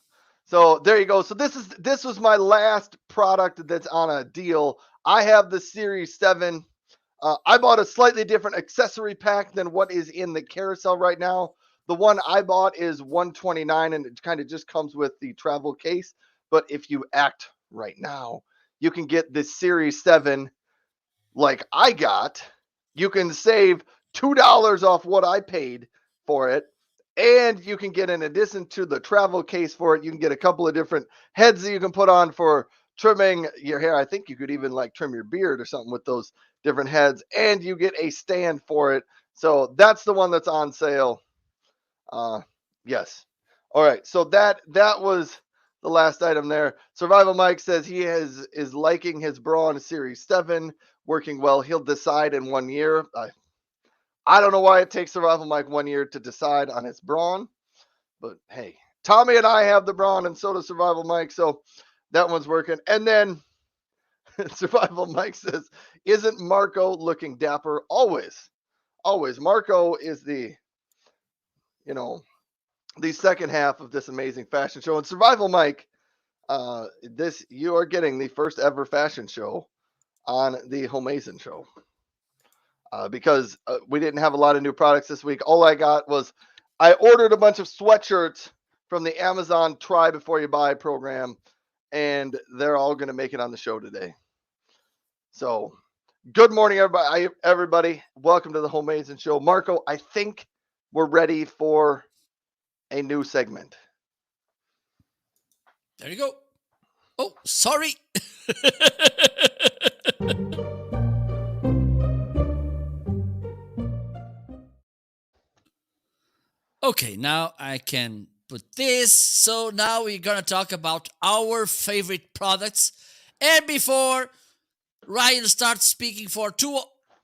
there you go. So this was my last product that's on a deal. I have the Series 7. I bought a slightly different accessory pack than what is in the carousel right now. The one I bought is $129 and it kind of just comes with the travel case. But if you act right now, you can get this Series 7 like I got. You can save $2 off what I paid for it. And you can get, in addition to the travel case for it, you can get a couple of different heads that you can put on for trimming your hair. I think you could even like trim your beard or something with those different heads. And you get a stand for it. So that's the one that's on sale. Yes. All right. So that was the last item there. Survival Mike says he is liking his Braun Series 7, working well. He'll decide in 1 year. I don't know why it takes Survival Mike 1 year to decide on his Braun, but hey, Tommy and I have the Braun, and so does Survival Mike, so that one's working. And then Survival Mike says, "Isn't Marco looking dapper? Always, always. Marco is the second half of this amazing fashion show, and Survival Mike, you are getting the first ever fashion show on the Homeazin show." Because we didn't have a lot of new products this week. All I got was I ordered a bunch of sweatshirts from the Amazon Try Before You Buy program, and they're all going to make it on the show today. So, good morning, everybody. Welcome to the Homeazin show. Marco, I think we're ready for a new segment. There you go. Oh, sorry. Okay, now I can put this. So now we're going to talk about our favorite products. And before Ryan starts speaking for 2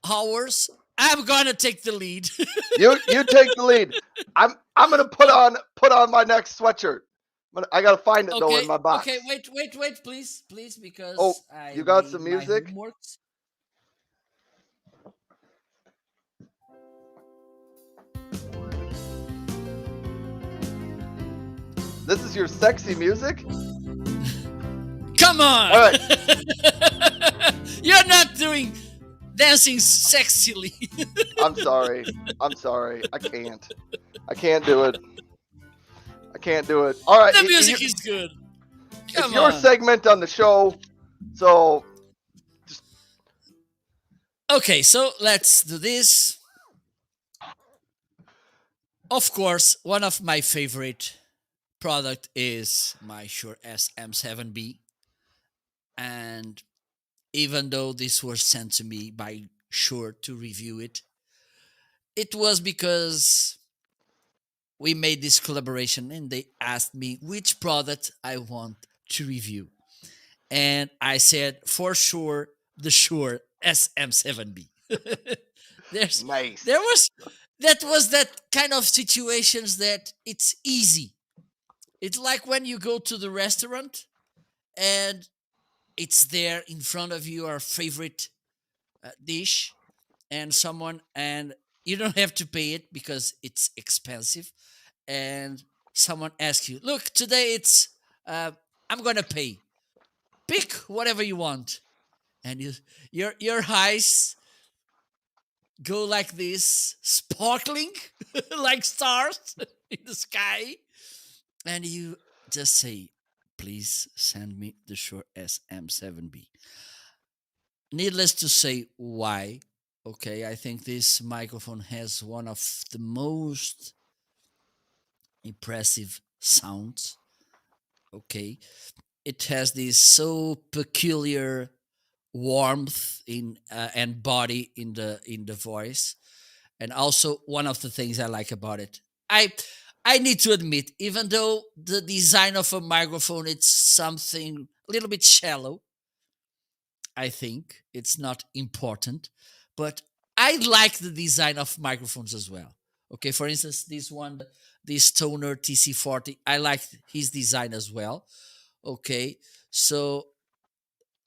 hours, I'm going to take the lead. You take the lead. I'm going to put on my next sweatshirt. I got to find it though in my box. Okay, wait, please, because you got made some my music? homeworks. This is your sexy music? Come on! All right. You're not doing dancing sexily. I'm sorry. I'm sorry. I can't. I can't do it. I can't do it. All right. The music is good. It's Come your on. segment on the show. So, Okay, so let's do this. Of course, one of my favorite product is my Shure SM7B. And even though this was sent to me by Shure to review it, it was because we made this collaboration and they asked me which product I want to review. And I said, for sure, the Shure SM7B. There's nice. there was that kind of situations that it's easy. It's like when you go to the restaurant and it's there in front of you, our favorite dish, and you don't have to pay it because it's expensive, and someone asks you, look, today it's I'm gonna pay, pick whatever you want, and your eyes go like this, sparkling like stars in the sky, and you just say, please send me the Shure SM7B. Needless to say, why? Okay, I think this microphone has one of the most impressive sounds. Okay, it has this so peculiar warmth in and body in the voice, and also one of the things I like about it, I need to admit, even though the design of a microphone it's something a little bit shallow, I think it's not important, but I like the design of microphones as well. Okay, for instance, this Toner TC40, I like his design as well. Okay, so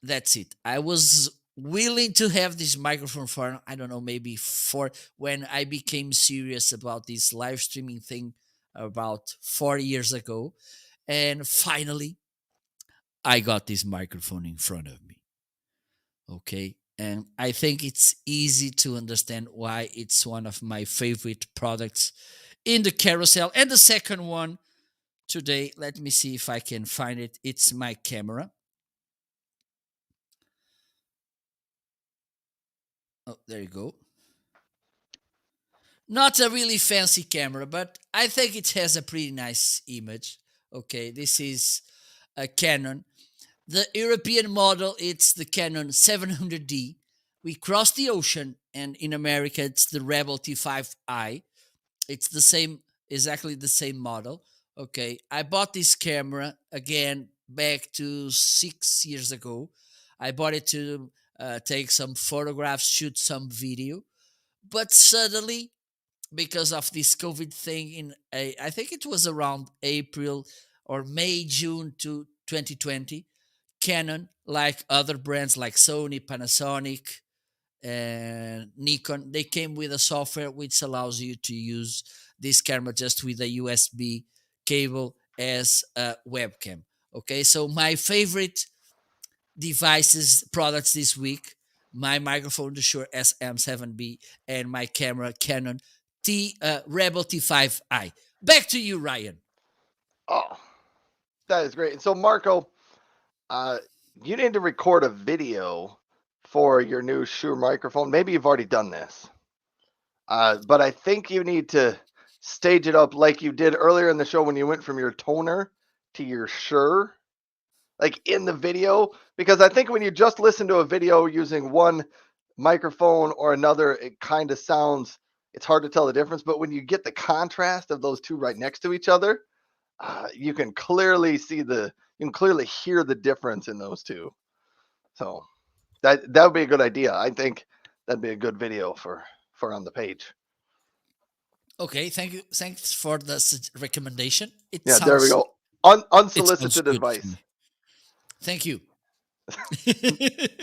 that's it. I was willing to have this microphone for, I don't know, maybe for when I became serious about this live streaming thing about 4 years ago. And finally, I got this microphone in front of me. Okay. And I think it's easy to understand why it's one of my favorite products in the carousel. And the second one today, let me see if I can find it. It's my camera. Oh, there you go. Not a really fancy camera, but I think it has a pretty nice image. Okay, this is a Canon. The European model, it's the Canon 700D. We crossed the ocean, and in America, it's the Rebel T5i. It's the same, exactly the same model. Okay, I bought this camera again back to 6 years ago. I bought it to take some photographs, shoot some video, but suddenly, because of this COVID thing, I think it was around April or May, June to 2020, Canon, like other brands like Sony, Panasonic, and Nikon, they came with a software which allows you to use this camera just with a USB cable as a webcam. Okay, so my favorite devices, products this week, my microphone, the Shure SM7B, and my camera, Canon Rebel T5i. Back to you, Ryan. Oh, that is great. And so, Marco, you need to record a video for your new Shure microphone. Maybe you've already done this, but I think you need to stage it up like you did earlier in the show when you went from your Toner to your Shure, like in the video. Because I think when you just listen to a video using one microphone or another, it kind of sounds, it's hard to tell the difference. But when you get the contrast of those two right next to each other, you can clearly you can clearly hear the difference in those two. So that would be a good idea. I think that'd be a good video for on the page. Okay, thank you. Thanks for the recommendation. There we go. Unsolicited advice. Thank you.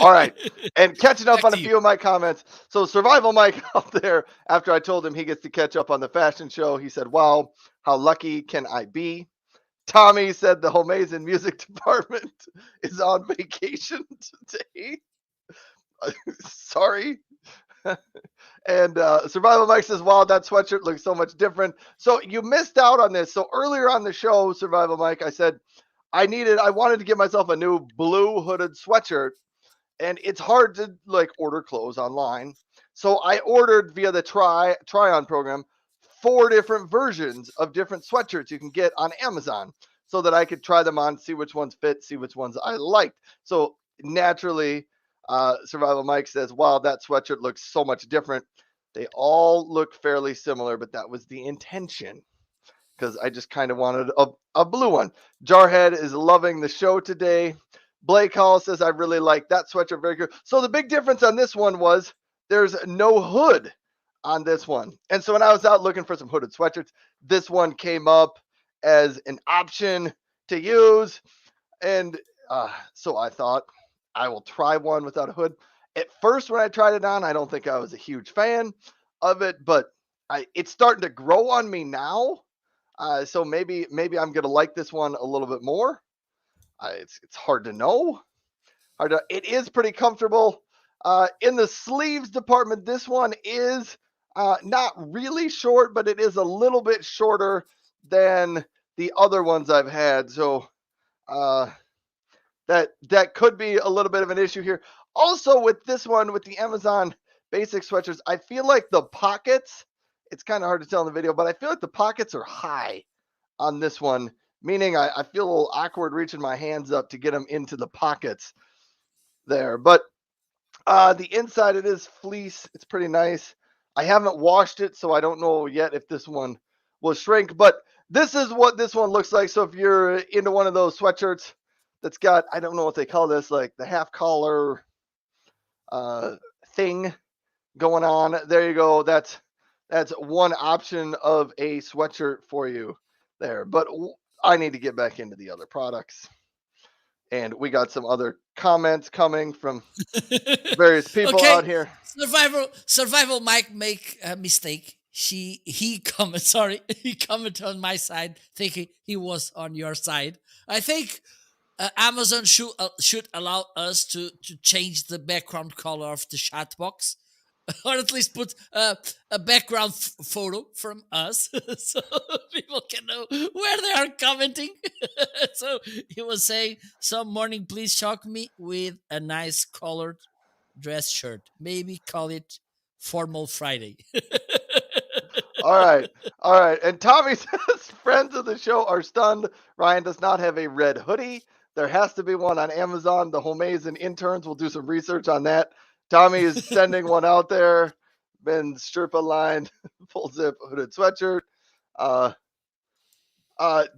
All right. And catching up on a few of my comments. So Survival Mike out there, after I told him he gets to catch up on the fashion show, he said, wow, how lucky can I be? Tommy said the Homeazin music department is on vacation today. Sorry. And Survival Mike says, wow, that sweatshirt looks so much different. So you missed out on this. So earlier on the show, Survival Mike, I said I wanted to get myself a new blue hooded sweatshirt, and it's hard to like order clothes online. So I ordered via the try on program 4 different versions of different sweatshirts you can get on Amazon so that I could try them on, see which ones fit, see which ones I liked. So naturally, Survival Mike says, wow, that sweatshirt looks so much different. They all look fairly similar, but that was the intention because I just kind of wanted a blue one. Jarhead is loving the show today. Blake Hall says, I really like that sweatshirt. Very good. So the big difference on this one was there's no hood on this one. And so when I was out looking for some hooded sweatshirts, this one came up as an option to use. And so I thought I will try one without a hood. At first, when I tried it on, I don't think I was a huge fan of it, but it's starting to grow on me now. So maybe I'm gonna like this one a little bit more. It's hard to know. It is pretty comfortable. In the sleeves department, this one is not really short, but it is a little bit shorter than the other ones I've had. So that could be a little bit of an issue here. Also, with this one, with the Amazon basic sweatshirts, I feel like the pockets. It's kind of hard to tell in the video, but I feel like the pockets are high on this one, meaning I feel a little awkward reaching my hands up to get them into the pockets there. But the inside, it is fleece. It's pretty nice. I haven't washed it, so I don't know yet if this one will shrink. But this is what this one looks like. So if you're into one of those sweatshirts that's got, I don't know what they call this, like the half collar thing going on, there you go. That's one option of a sweatshirt for you there. But I need to get back into the other products. And we got some other comments coming from various people Okay, out here. survival Mike make a mistake. He comment sorry, he commented on my side thinking he was on your side. I think Amazon should allow us to change the background color of the chat box, or at least put a background photo from us so people can know where they are commenting. So he was saying, some morning please shock me with a nice colored dress shirt, maybe call it formal Friday. All right. All right. And Tommy says friends of the show are stunned. Ryan does not have a red hoodie. There has to be one on Amazon. The Homeazin interns will do some research on that. Tommy is sending one out there. Been Sherpa lined, full zip hooded sweatshirt.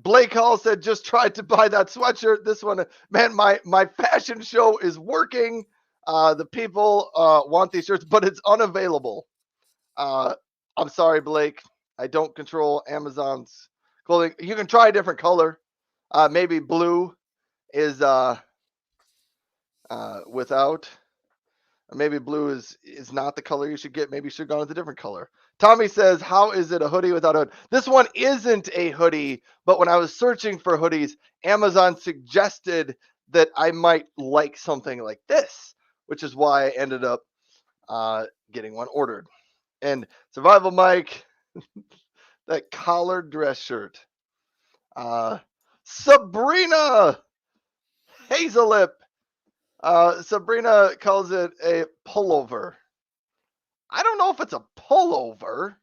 Blake Hall said, just tried to buy that sweatshirt. This one, man, my fashion show is working. The people want these shirts, but it's unavailable. I'm sorry, Blake. I don't control Amazon's clothing. You can try a different color. Maybe blue is without. Maybe blue is not the color you should get. Maybe you should go with a different color. Tommy says, how is it a hoodie without a hood? This one isn't a hoodie, but when I was searching for hoodies, Amazon suggested that I might like something like this, which is why I ended up getting one ordered. And Survival Mike, that collared dress shirt. Sabrina Hazellip. Sabrina calls it a pullover. I don't know if it's a pullover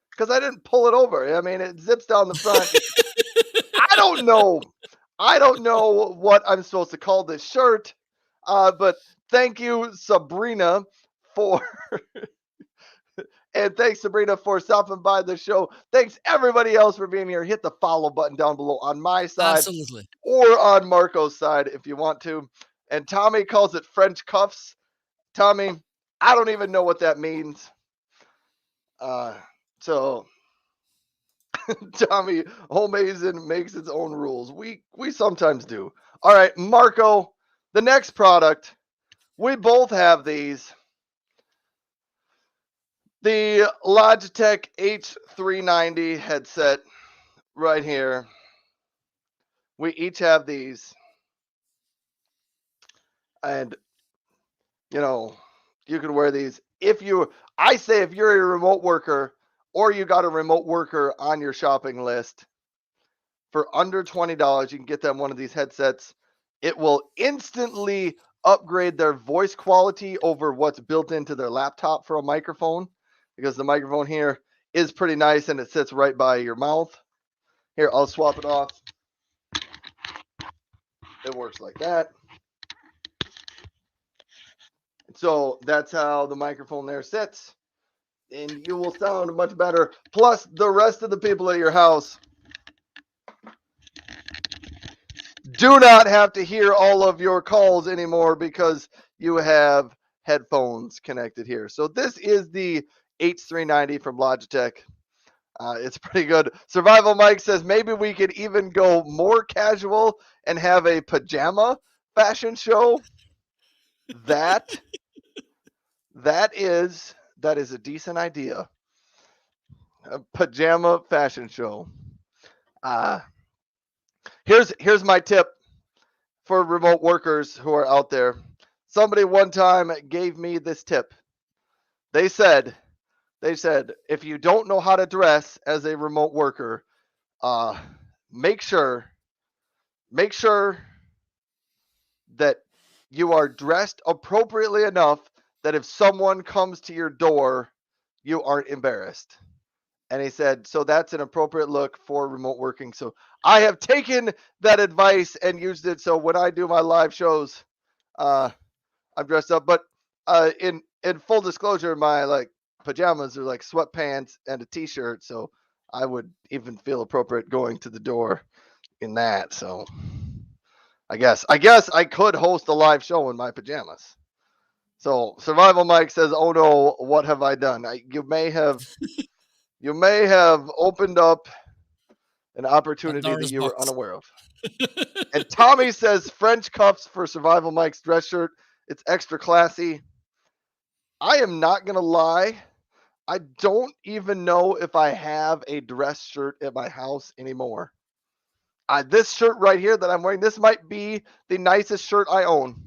because I didn't pull it over. I mean, it zips down the front. I don't know. I don't know what I'm supposed to call this shirt. But thank you, Sabrina, for and thanks, Sabrina, for stopping by the show. Thanks, everybody else, for being here. Hit the follow button down below on my side. Absolutely. Or on Marco's side if you want to. And Tommy calls it French cuffs. Tommy, I don't even know what that means. So Tommy, Homeazin makes its own rules. We sometimes do. All right, Marco, the next product. We both have these. The Logitech H390 headset right here. We each have these, and you can wear these I say if you're a remote worker or you got a remote worker on your shopping list, for under $20, you can get them one of these headsets. It will instantly upgrade their voice quality over what's built into their laptop for a microphone, because the microphone here is pretty nice and it sits right by your mouth. Here, I'll swap it off. It works like that. So that's how the microphone there sits, and you will sound much better. Plus, the rest of the people at your house do not have to hear all of your calls anymore because you have headphones connected here. So this is the H390 from Logitech. It's pretty good. Survival Mike says maybe we could even go more casual and have a pajama fashion show. That is a decent idea. A pajama fashion show. Here's my tip for remote workers who are out there. Somebody one time gave me this tip. They said if you don't know how to dress as a remote worker, make sure that you are dressed appropriately enough that if someone comes to your door, you aren't embarrassed. And he said, so that's an appropriate look for remote working. So I have taken that advice and used it. So when I do my live shows, I'm dressed up. But in full disclosure, my pajamas are like sweatpants and a t-shirt. So I would even feel appropriate going to the door in that. So I guess I could host a live show in my pajamas. So Survival Mike says, "Oh no, what have I done?" You may have opened up an opportunity that Pandora's you were box. unaware of. And Tommy says French cuffs for Survival Mike's dress shirt. It's extra classy. I am not going to lie. I don't even know if I have a dress shirt at my house anymore. This shirt right here that I'm wearing, this might be the nicest shirt I own.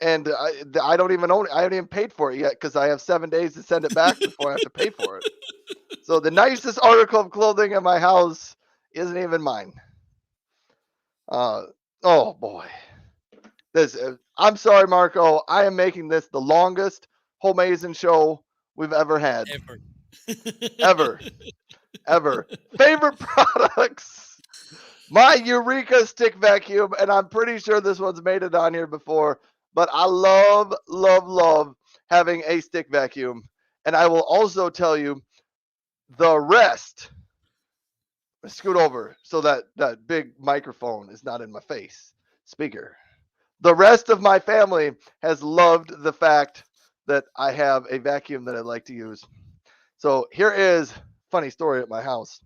And I don't even own it. I haven't even paid for it yet because I have 7 days to send it back before I have to pay for it. So the nicest article of clothing in my house isn't even mine. Oh boy. I'm sorry, Marco. I am making this the longest Homeazin show we've ever had. Ever. Favorite products. My Eureka stick vacuum, and I'm pretty sure this one's made it on here before, but I love having a stick vacuum. And I will also tell you the rest. Scoot over so that big microphone is not in my face. Speaker. The rest of my family has loved the fact that I have a vacuum that I like to use. So here is a funny story at my house.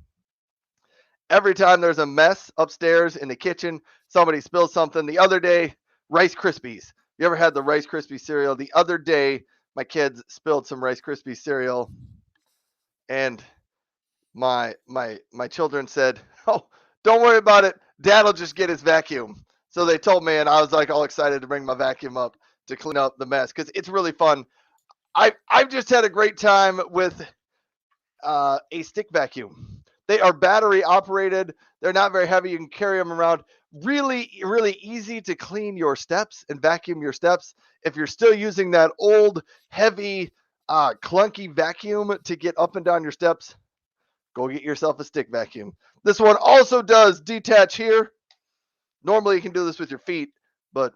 Every time there's a mess upstairs in the kitchen, somebody spills something. The other day, Rice Krispies. You ever had the Rice Krispies cereal? The other day, my kids spilled some Rice Krispies cereal, and my children said, "Oh, don't worry about it. Dad'll just get his vacuum." So they told me, and I was like all excited to bring my vacuum up to clean up the mess because it's really fun. I've just had a great time with a stick vacuum. They are battery operated. They're not very heavy. You can carry them around. Really easy to clean your steps and vacuum your steps. If you're still using that old, heavy, clunky vacuum to get up and down your steps, go get yourself a stick vacuum. This one also does detach here. Normally you can do this with your feet, but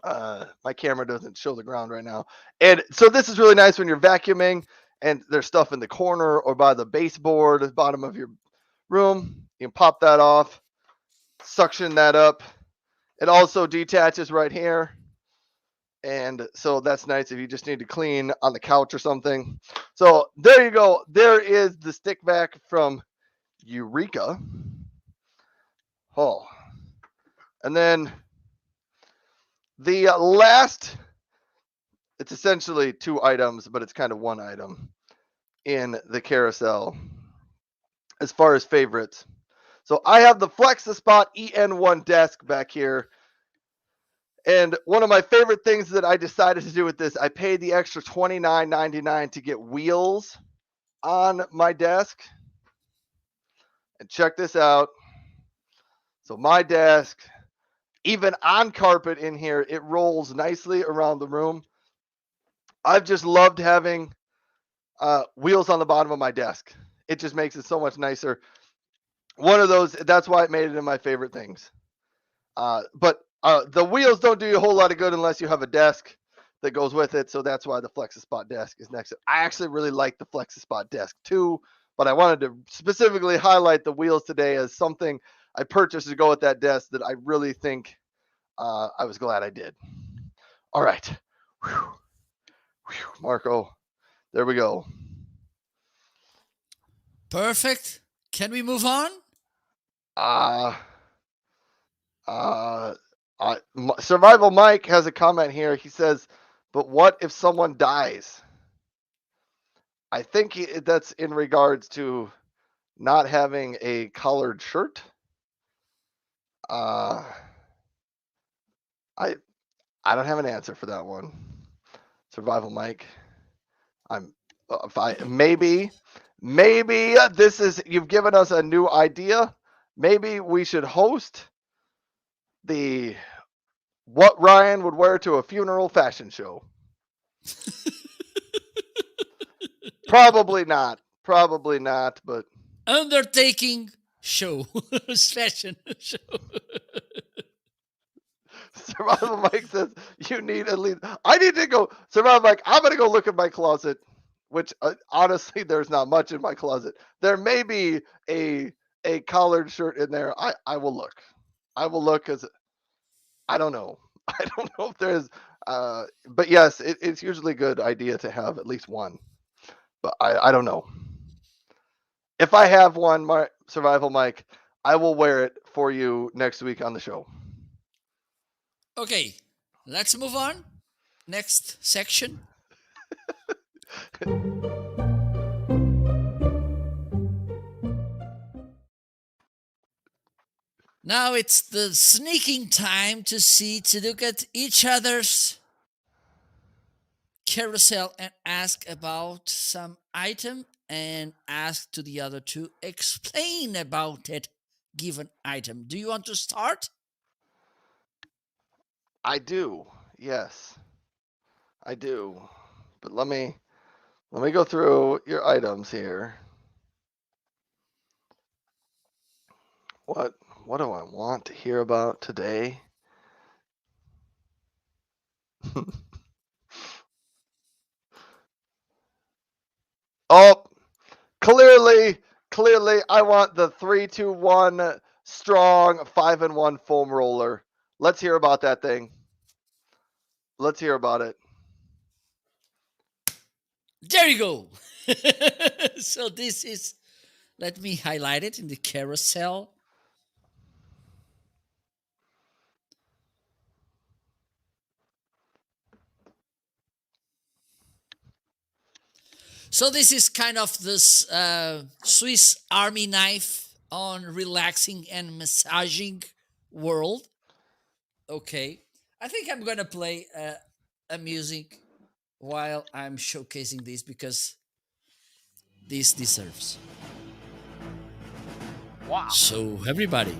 my camera doesn't show the ground right now. And so this is really nice when you're vacuuming and there's stuff in the corner or by the baseboard at the bottom of your room. You can pop that off, suction that up. It also detaches right here. And so that's nice if you just need to clean on the couch or something. So there you go. There is the stick vac from Eureka. Oh. And then the last, it's essentially two items, but it's kind of one item in the carousel as far as favorites. So I have the Flex-A-Spot EN1 desk back here. And one of my favorite things that I decided to do with this, I paid the extra $29.99 to get wheels on my desk. And check this out. So my desk, even on carpet in here, it rolls nicely around the room. I've just loved having wheels on the bottom of my desk. It just makes it so much nicer. One of those, that's why it made it in my favorite things. But the wheels don't do you a whole lot of good unless you have a desk that goes with it. So that's why the Flex-A-Spot desk is next. I actually really like the Flex-A-Spot desk too, but I wanted to specifically highlight the wheels today as something I purchased to go with that desk that I really think I was glad I did. All right. Whew. Whew. Marco, there we go. Perfect. Can we move on? Survival Mike has a comment here. He says, but what if someone dies? I think that's in regards to not having a collared shirt. I don't have an answer for that one. Survival Mike. Maybe this is, you've given us a new idea. Maybe we should host the what Ryan would wear to a funeral fashion show. Probably not, but Undertaking show. Fashion show. Survival Mike says you need at least. I need to go. Survival Mike, I'm gonna go look at my closet, which honestly, there's not much in my closet. There may be a collared shirt in there. I will look. I will look because I don't know. I don't know if there's. But yes, it's usually a good idea to have at least one. But I don't know. If I have one, my Survival Mike, I will wear it for you next week on the show. Okay, let's move on. Next section. Now it's the sneaking time to look at each other's carousel and ask about some item and ask to the other to explain about that given item. Do you want to start? I do. Yes, I do. But let me go through your items here. What do I want to hear about today? Oh, clearly I want the 3-2-1 strong 5-in-1 foam roller. Let's hear about that thing. Let's hear about it. There you go. So this is, let me highlight it in the carousel. So this is kind of this Swiss Army knife on relaxing and massaging world. Okay, I think I'm gonna play a music while I'm showcasing this because this deserves. Wow. So everybody,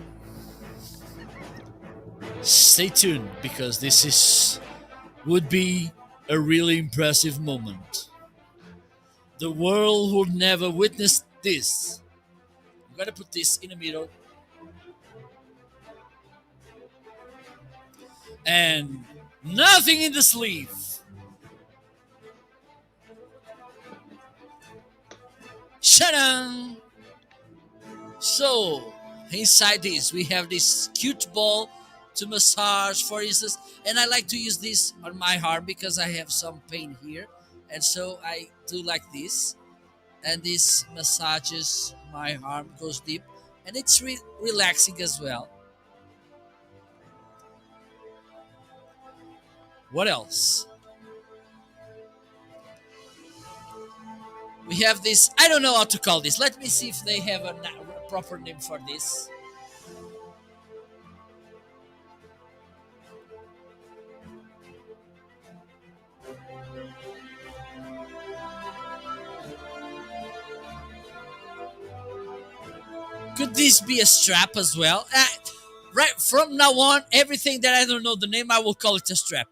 stay tuned because this would be a really impressive moment. The world will never witness this. I'm gonna put this in the middle. And nothing in the sleeve. Shadang! So, inside this, we have this cute ball to massage, for instance. And I like to use this on my arm because I have some pain here. And so I do like this. And this massages my arm, goes deep. And it's relaxing as well. What else? We have this, I don't know how to call this. Let me see if they have a proper name for this. could this be a strap as well? Right from now on, everything that I don't know the name, I will call it a strap.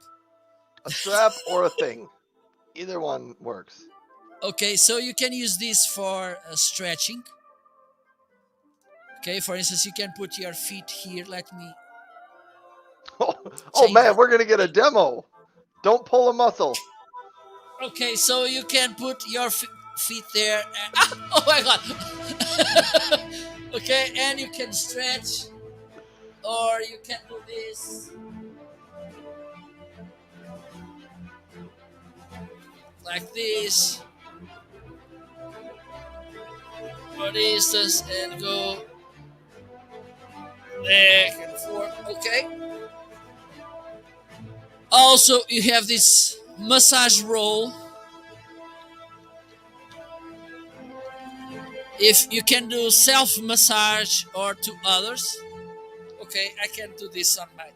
A strap or a thing. Either one works. Okay, so you can use this for stretching. Okay, for instance, you can put your feet here. Let me Oh change. man, we're gonna get a demo. Don't pull a muscle. Okay, so you can put your feet there. Oh my god! Okay, and you can stretch, or you can do this like this, for instance, and go back and forth. Okay. Also, you have this massage roll. If you can do self massage or to others, okay, I can do this on my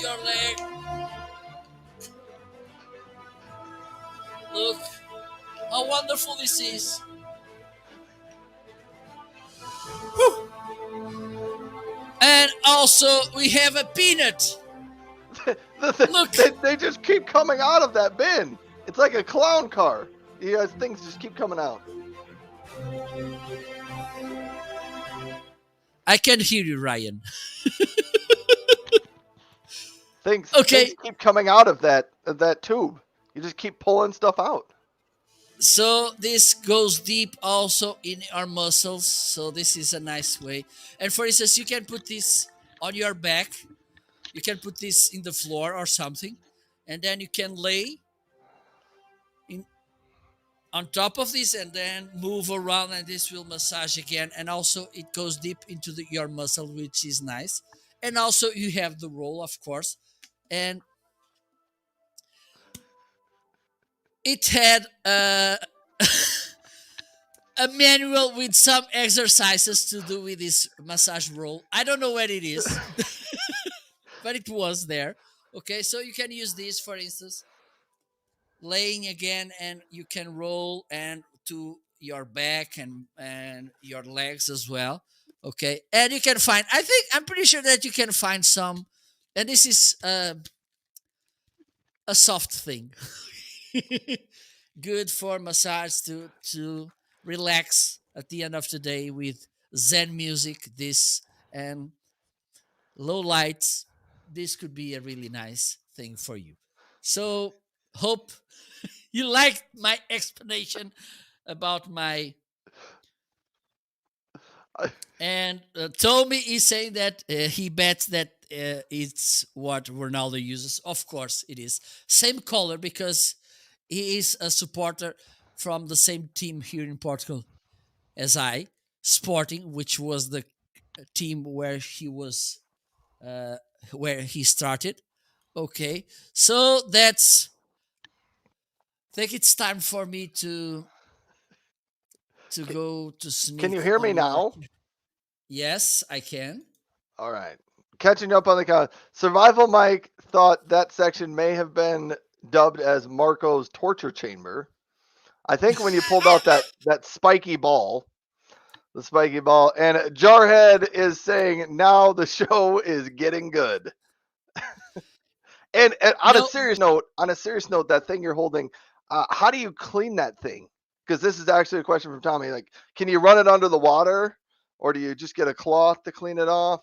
your leg. Look how wonderful this is. Whew. And also we have a peanut. Look, they just keep coming out of that bin. It's like a clown car. You guys, things just keep coming out. I can hear you, Ryan. Things Okay, keep coming out of that tube. You just keep pulling stuff out. so this goes deep also in our muscles. So this is a nice way. And for instance, you can put this on your back. You can put this in the floor or something, and then you can lay in on top of this and then move around, and this will massage again. And also it goes deep into your muscle, which is nice. And also you have the roll, of course, and it had a manual with some exercises to do with this massage roll. I don't know what it is, but it was there. Okay, so you can use this, for instance, laying again, and you can roll and to your back and your legs as well. Okay, and you can find. I'm pretty sure that you can find some, and this is a soft thing, good for massage to relax at the end of the day with Zen music. This and low lights. This could be a really nice thing for you. So hope you liked my explanation about my. And Tommy is saying that he bets that it's what Ronaldo uses. Of course, it is same color because he is a supporter from the same team here in Portugal as I, Sporting, which was the team uh, where he started. Okay, so that's. I think it's time for me to go to Can sneak you hear me on more. now? Yes, I can. All right. Catching up on the count. Survival Mike thought that section may have been dubbed as Marco's torture chamber. I think when you pulled out that spiky ball, the spiky ball, and Jarhead is saying now the show is getting good. And You on a know, serious note, that thing you're holding, how do you clean that thing? Because this is actually a question from Tommy. Like, can you run it under the water, or do you just get a cloth to clean it off?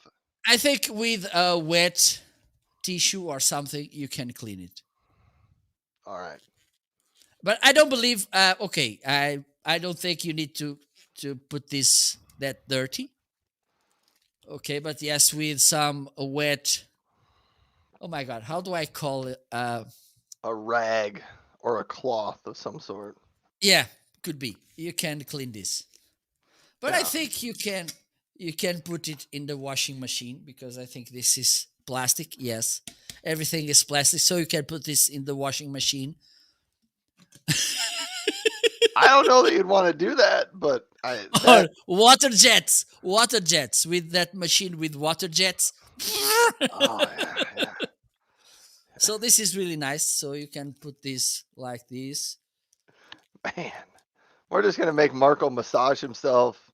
I think with a wet tissue or something, you can clean it. All right. But I don't believe. Okay, I don't think you need to put this that dirty. Okay, but yes, with some wet. Oh my God, how do I call it? A rag or a cloth of some sort. Yeah, could be. You can clean this, but I Yeah. think you can put it in the washing machine because I think this is plastic. Yes, everything is plastic, so you can put this in the washing machine. I don't know that you'd want to do that, but Or water jets with that machine with water jets. oh yeah. So this is really nice. So you can put this like this. Man, we're just gonna make Marco massage himself.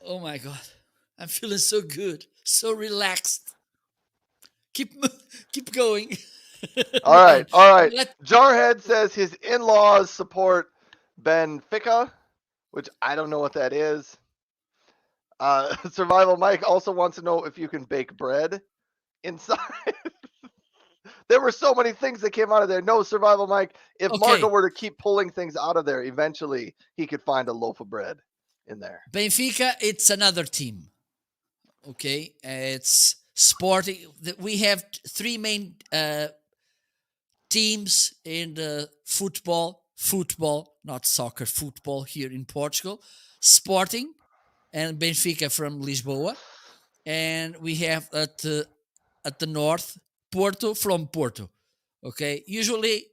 Oh my god, I'm feeling so good, so relaxed. Keep keep going, All right, man. all right. Let Jarhead says his in-laws support Benfica, which I don't know what that is. Survival Mike also wants to know if you can bake bread inside. There were so many things that came out of there. No, Survival Mike. If Marco okay. were to keep pulling things out of there, eventually he could find a loaf of bread in there. Benfica, it's another team. Okay, it's Sporting. We have three main teams in the football, not soccer, football here in Portugal. Sporting and Benfica from Lisboa, and we have at the north Porto from Porto. Okay, usually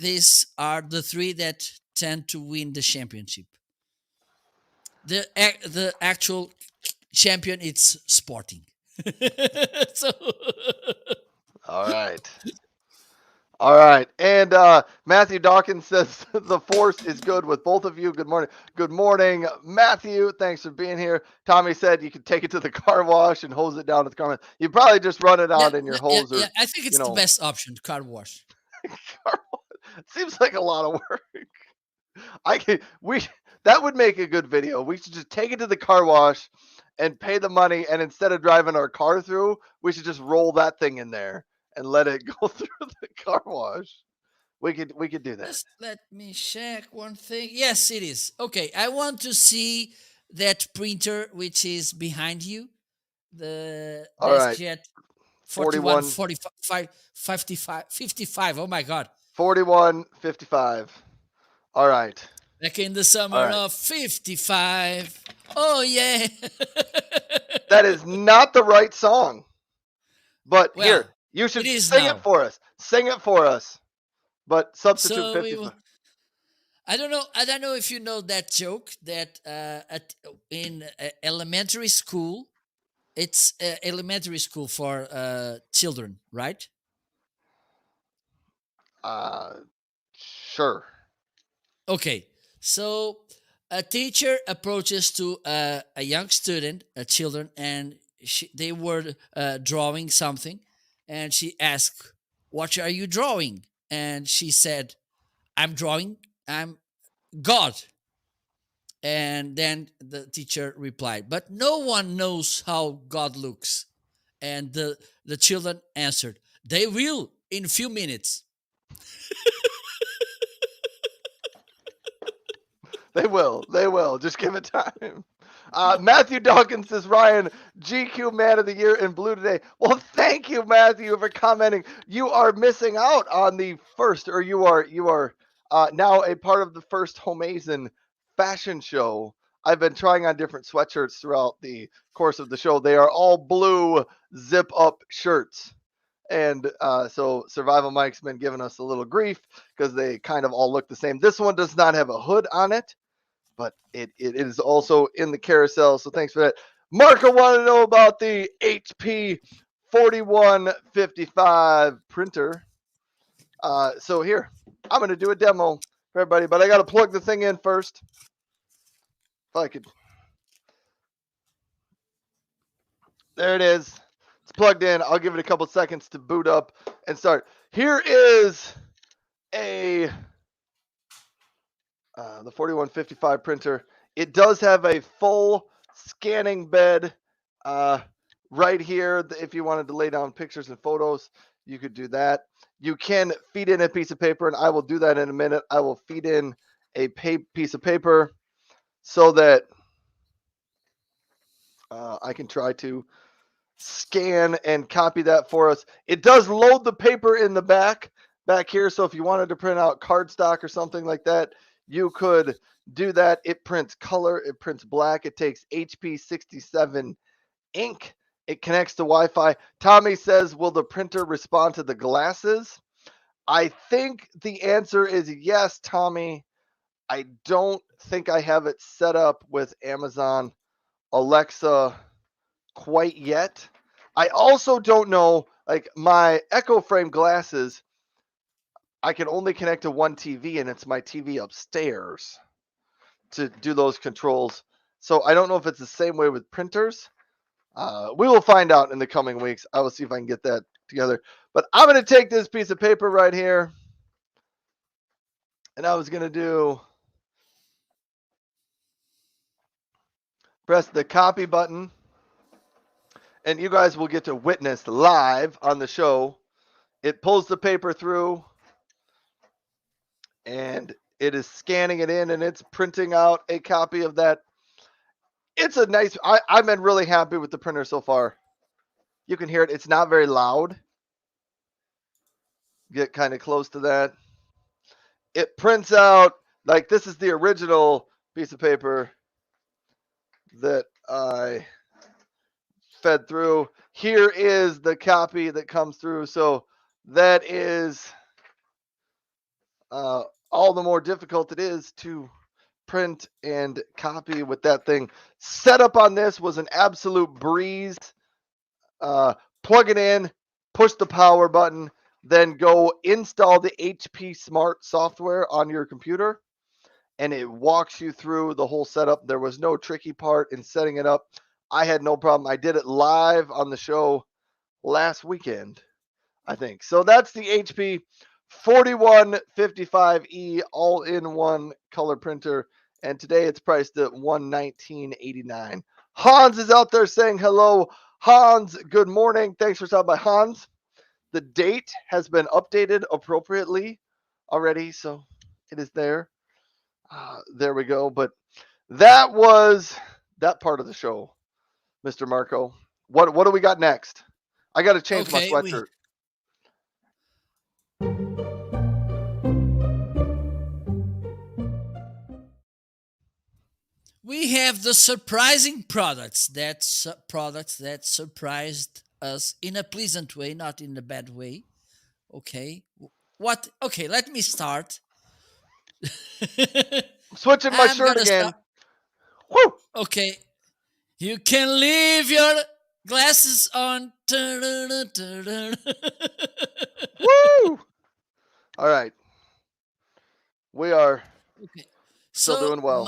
these are the three that tend to win the championship. The actual champion it's Sporting. So All right. All right. And Matthew Dawkins says the force is good with both of you. Good morning. Good morning, Matthew. Thanks for being here. Tommy said you could take it to the car wash and hose it down with the car. You probably just run it yeah, out in your yeah, hose yeah. or, I think you it's the know, best option, car wash. car wash. Seems like a lot of work. I could we that would make a good video. We should just take it to the car wash and pay the money, and instead of driving our car through, we should just roll that thing in there and let it go through the car wash. We could do that. Just let me check one thing. Yes, it is. Okay, I want to see that printer which is behind you. The All right. DeskJet 41, 41 45, 55, 55. Oh my God. 41 55. All right. Back in the All summer right. of 55. Oh, yeah. That is not the right song. But Well, here, you it should is sing it now. for us. Sing it for us. But substitute So we 55. will. I don't know. I don't know if you know that joke that in elementary school, it's elementary school for children, right? Uh sure. Okay. So a teacher approaches to a young student, a children, and they were drawing something, and she asked, "What are you drawing?" And she said, "I'm drawing. I'm God." And then the teacher replied, "But no one knows how God looks." And the children answered, "They will in a few minutes." They will. They will. Just give it time. Matthew Dawkins says, Ryan, GQ Man of the Year in blue today. Well, thank you, Matthew, for commenting. You are missing out on the first, or you are now a part of the first Homeazin fashion show. I've been trying on different sweatshirts throughout the course of the show. They are all blue zip up shirts. And so Survival Mike's been giving us a little grief because they kind of all look the same. This one does not have a hood on it, but it is also in the carousel. So thanks for that. Marco wanted to know about the HP 4155 printer. So here, I'm going to do a demo for everybody, but I got to plug the thing in first. If I could. There it is. It's plugged in. I'll give it a couple seconds to boot up and start. Here is a the 4155 printer. It does have a full scanning bed right here. If you wanted to lay down pictures and photos, you could do that. You can feed in a piece of paper, and I will do that in a minute. I will feed in a piece of paper so that I can try to scan and copy that for us. It does load the paper in the back here. So if you wanted to print out cardstock or something like that, you could do that. It prints color, it prints black, it takes HP 67 ink, it connects to Wi-Fi. Tommy says, will the printer respond to the glasses? I think the answer is yes, Tommy. I don't think I have it set up with Amazon Alexa quite yet. I also don't know, like my Echo Frame glasses, I can only connect to one TV, and it's my TV upstairs to do those controls. So I don't know if it's the same way with printers. We will find out in the coming weeks. I will see if I can get that together. But I'm going to take this piece of paper right here, and I was going to press the copy button, and you guys will get to witness live on the show. It pulls the paper through, and it is scanning it in, and it's printing out a copy of that. It's a nice, I've been really happy with the printer so far. You can hear it. It's not very loud. Get kind of close to that. It prints out, like this is the original piece of paper that I fed through. Here is the copy that comes through. So that is all the more difficult it is to print and copy with that thing. Setup on this was an absolute breeze. Plug it in, push the power button, then go install the HP Smart software on your computer, and it walks you through the whole setup. There was no tricky part in setting it up. I had no problem. I did it live on the show last weekend, I think. So that's the HP 4155E all-in-one color printer, and today it's priced at $119.89. Hans is out there saying hello. Hans, good morning. Thanks for stopping by, Hans. The date has been updated appropriately already, so it is there. There we go. But that was that part of the show, Mr. Marco. What do we got next? I got to change my Okay, sweatshirt. we have the surprising products that surprised us in a pleasant way, not in a bad way. Okay. What? Okay, let me start. Switching my I'm shirt gonna again. start. Woo! Okay, you can leave your glasses on. Woo! All right. We are Okay. still So doing well.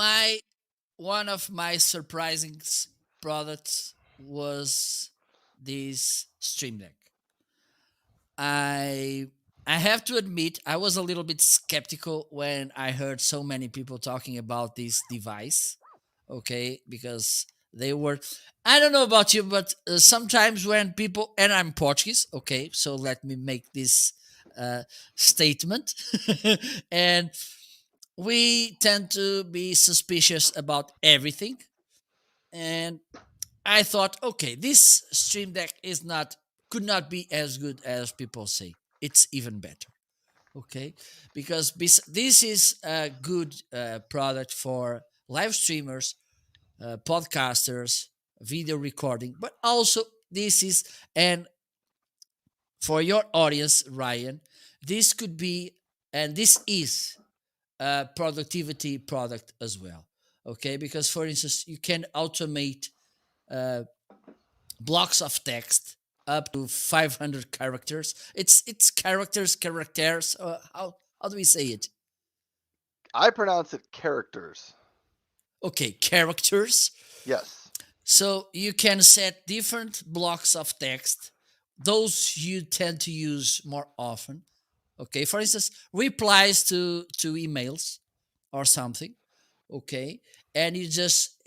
one of my surprising products was this Stream Deck. I I have to admit I was a little bit skeptical when I heard so many people talking about this device. Okay, because they were, I don't know about you, but sometimes when people, and I'm Portuguese, okay, so let me make this uh, statement. And we tend to be suspicious about everything. And I thought, okay, this Stream Deck is not, could not be as good as people say. It's even better. Okay, because this is a good product for live streamers, podcasters, video recording, but also this is, and for your audience, Ryan, this could be, and this is a productivity product as well. Okay, because for instance, you can automate uh, blocks of text up to 500 characters. It's characters. How do we say it? I pronounce it characters. Okay, characters. Yes. So you can set different blocks of text. Those you tend to use more often. Okay, for instance, replies to emails or something. Okay, and you just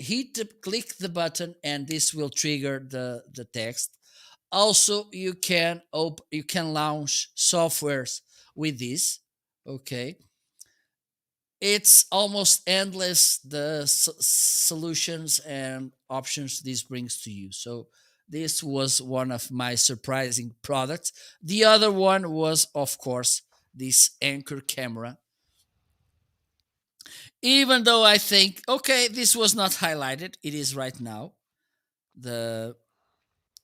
click the button, and this will trigger the text. Also, you can launch softwares with this. Okay, it's almost endless the solutions and options this brings to you. So this was one of my surprising products. The other one was, of course, this Anchor camera. Even though I think, okay, this was not highlighted, it is right now. The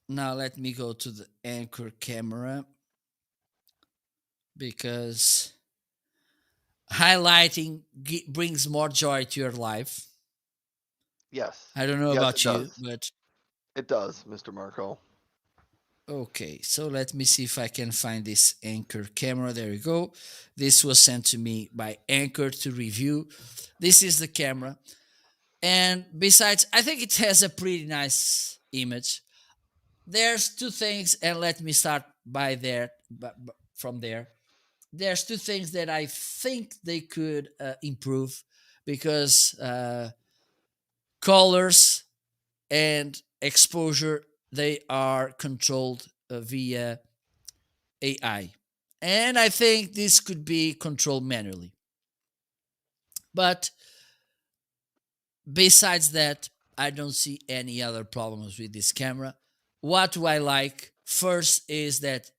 Now let me go to the Anchor camera, because highlighting brings more joy to your life. Yes. I don't know Yes, it about you, does. but It does, Mr. Marco. Okay, so let me see if I can find this Anchor camera. There you go. This was sent to me by Anchor to review. This is the camera. And besides, I think it has a pretty nice image. There's two things, and let me start by there, from there. There's two things that I think they could improve because colors and exposure, they are controlled via AI. And I think this could be controlled manually. But besides that, I don't see any other problems with this camera. What do I like? First is that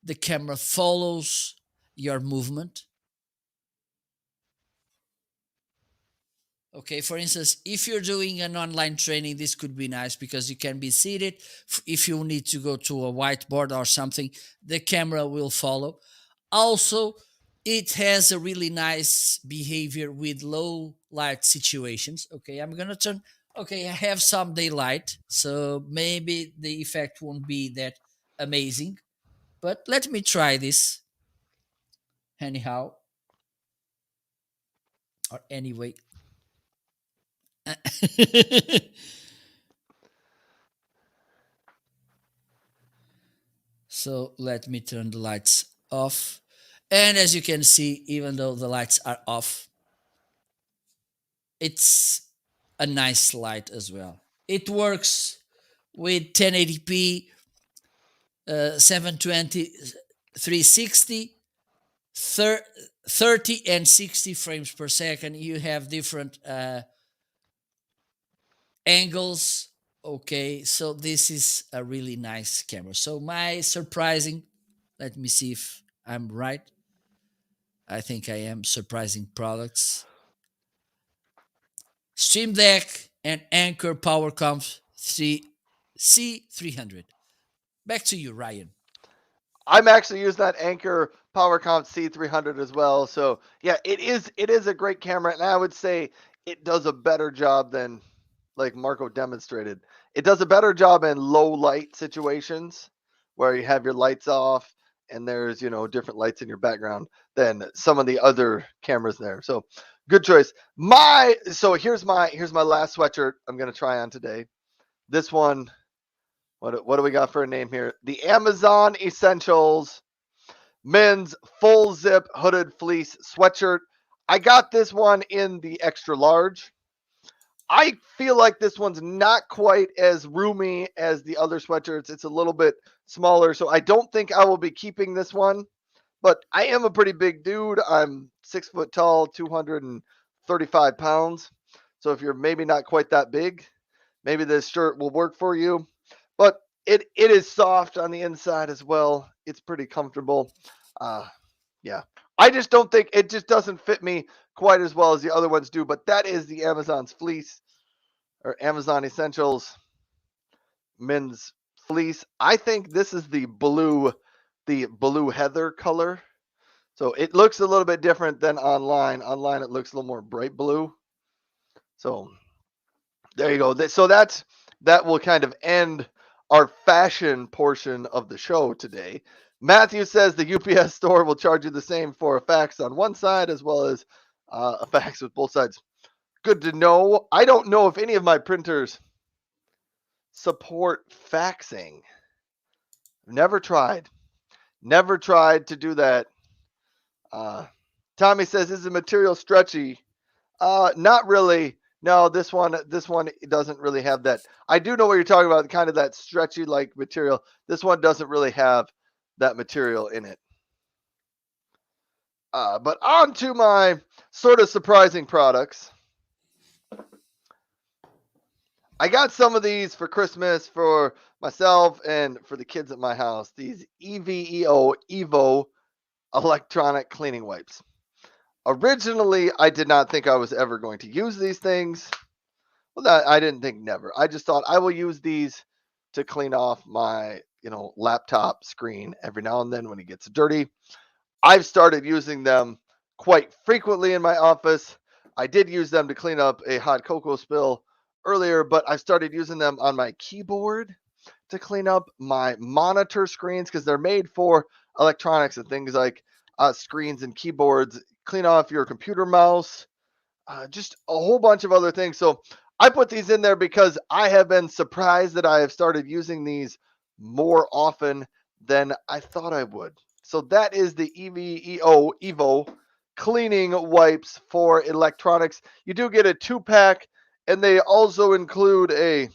the camera follows your movement. Okay, for instance, if you're doing an online training, this could be nice because you can be seated. If you need to go to a whiteboard or something, the camera will follow. Also, it has a really nice behavior with low light situations. Okay, I'm gonna turn. Okay, I have some daylight, so maybe the effect won't be that amazing. But let me try this anyhow, or anyway. So let me turn the lights off. And as you can see, even though the lights are off, it's a nice light as well. It works with 1080p, 720, 360, 30 and 60 frames per second. You have different angles. Okay, so this is a really nice camera. So my surprising, let me see if I'm right. I think I am. Surprising products. Stream Deck and Anchor PowerComp 3 C300. Back to you, Ryan. I'm actually using that Anchor PowerComp C300 as well. So yeah, it is a great camera, and I would say it does a better job than like Marco demonstrated. It does a better job in low light situations where you have your lights off and there's different lights in your background than some of the other cameras there. So good choice. Here's my last sweatshirt I'm gonna try on today. This one, what do we got for a name here? The Amazon Essentials men's full zip hooded fleece sweatshirt. I got this one in the extra large. I feel like this one's not quite as roomy as the other sweatshirts. It's a little bit smaller, so I don't think I will be keeping this one. But I am a pretty big dude. I'm 6 foot tall, 235 pounds. So if you're maybe not quite that big, maybe this shirt will work for you. But it is soft on the inside as well. It's pretty comfortable. Uh, yeah. I just don't think it just doesn't fit me quite as well as the other ones do. But that is the Amazon's fleece or Amazon Essentials men's fleece. I think this is the blue heather color. So it looks a little bit different than online. Online it looks a little more bright blue. So there you go. So that will kind of end our fashion portion of the show today. Matthew says the UPS store will charge you the same for a fax on one side as well as a fax with both sides. Good to know. I don't know if any of my printers support faxing. Never tried. Never tried to do that. Uh, Tommy says, "Is the material stretchy?" Not really. No, this one doesn't really have that. I do know what you're talking about, kind of that stretchy like material. This one doesn't really have that material in it. But on to my sort of surprising products. I got some of these for Christmas for myself and for the kids at my house. These Evo electronic cleaning wipes. Originally, I did not think I was ever going to use these things. Well, I didn't think never. I just thought I will use these to clean off my, laptop screen every now and then when it gets dirty. I've started using them quite frequently in my office. I did use them to clean up a hot cocoa spill earlier, but I started using them on my keyboard. to clean up my monitor screens because they're made for electronics and things like screens and keyboards. Clean off your computer mouse, just a whole bunch of other things. So I put these in there because I have been surprised that I have started using these more often than I thought I would. So that is the Evo cleaning wipes for electronics. You do get a 2-pack, and they also include a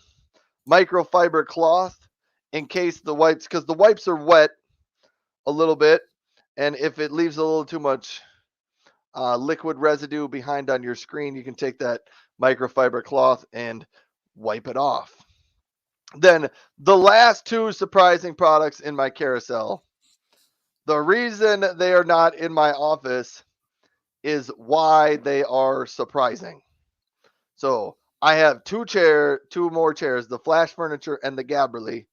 microfiber cloth in case the wipes, because the wipes are wet a little bit, and if it leaves a little too much liquid residue behind on your screen, you can take that microfiber cloth and wipe it off. Then the last two surprising products in my carousel. The reason they are not in my office is why they are surprising. So I have two more chairs, the Flash Furniture and the Gabberly.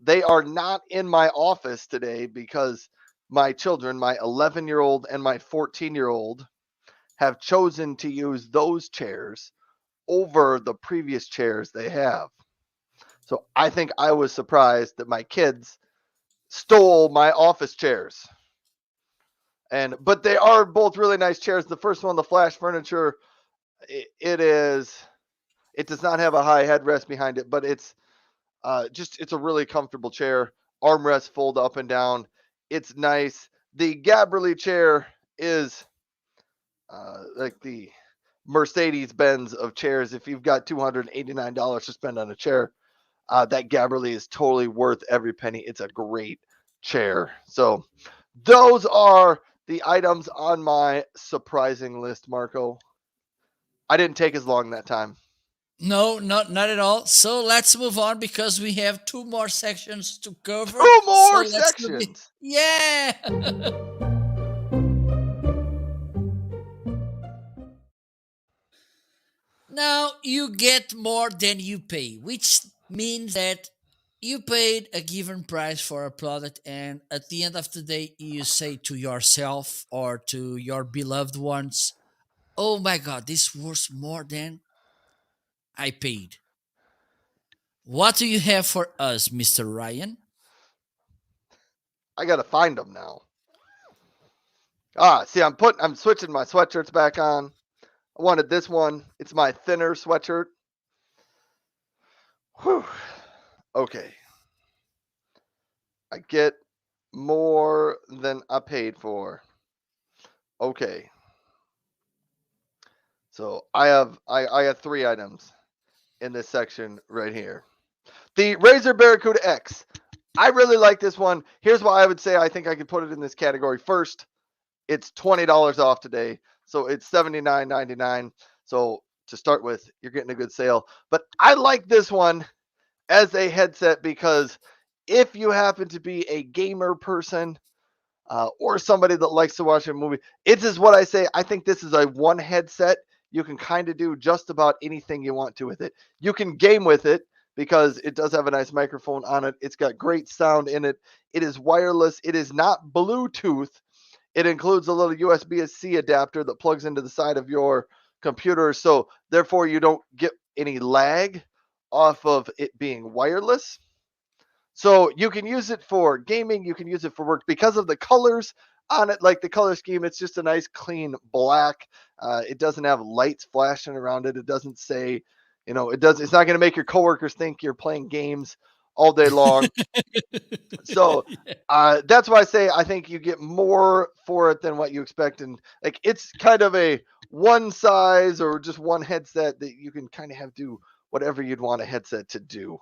They are not in my office today because my children, my 11-year-old and my 14-year-old, have chosen to use those chairs over the previous chairs they have. So I think I was surprised that my kids stole my office chairs. But they are both really nice chairs. The first one, the Flash Furniture, it does not have a high headrest behind it, but it's a really comfortable chair. Armrests fold up and down. It's nice. The Gabberly chair is like the Mercedes Benz of chairs. If you've got $289 to spend on a chair, that Gabberly is totally worth every penny. It's a great chair. So those are the items on my surprising list, Marco. I didn't take as long that time. No, not at all. So let's move on because we have two more sections to cover. Two more So let's do sections. Yeah. Now you get more than you pay, which means that you paid a given price for a product, and at the end of the day, you say to yourself or to your beloved ones, "Oh my God, this was more than I paid." What do you have for us, Mr. Ryan? I gotta find them now. See, I'm switching my sweatshirts back on. I wanted this one. It's my thinner sweatshirt. Whew. Okay. I get more than I paid for. Okay. So I have three items in this section right here. The Razer Barracuda X. I really like this one. Here's why I would say I think I could put it in this category. First, it's $20 off today. So it's $79.99. So to start with, you're getting a good sale. But I like this one as a headset because if you happen to be a gamer person or somebody that likes to watch a movie, is what I say. I think this is a one headset. You can kind of do just about anything you want to with it. You can game with it because it does have a nice microphone on it. It's got great sound in it. It is wireless. It is not Bluetooth. It includes a little USB-C adapter that plugs into the side of your computer. So therefore you don't get any lag off of it being wireless. So you can use it for gaming. You can use it for work because of the colors on it, like the color scheme. It's just a nice clean black. It doesn't have lights flashing around it. It doesn't say, it's not going to make your coworkers think you're playing games all day long. So that's why I say I think you get more for it than what you expect. And like it's kind of a one size or just one headset that you can kind of have do whatever you'd want a headset to do.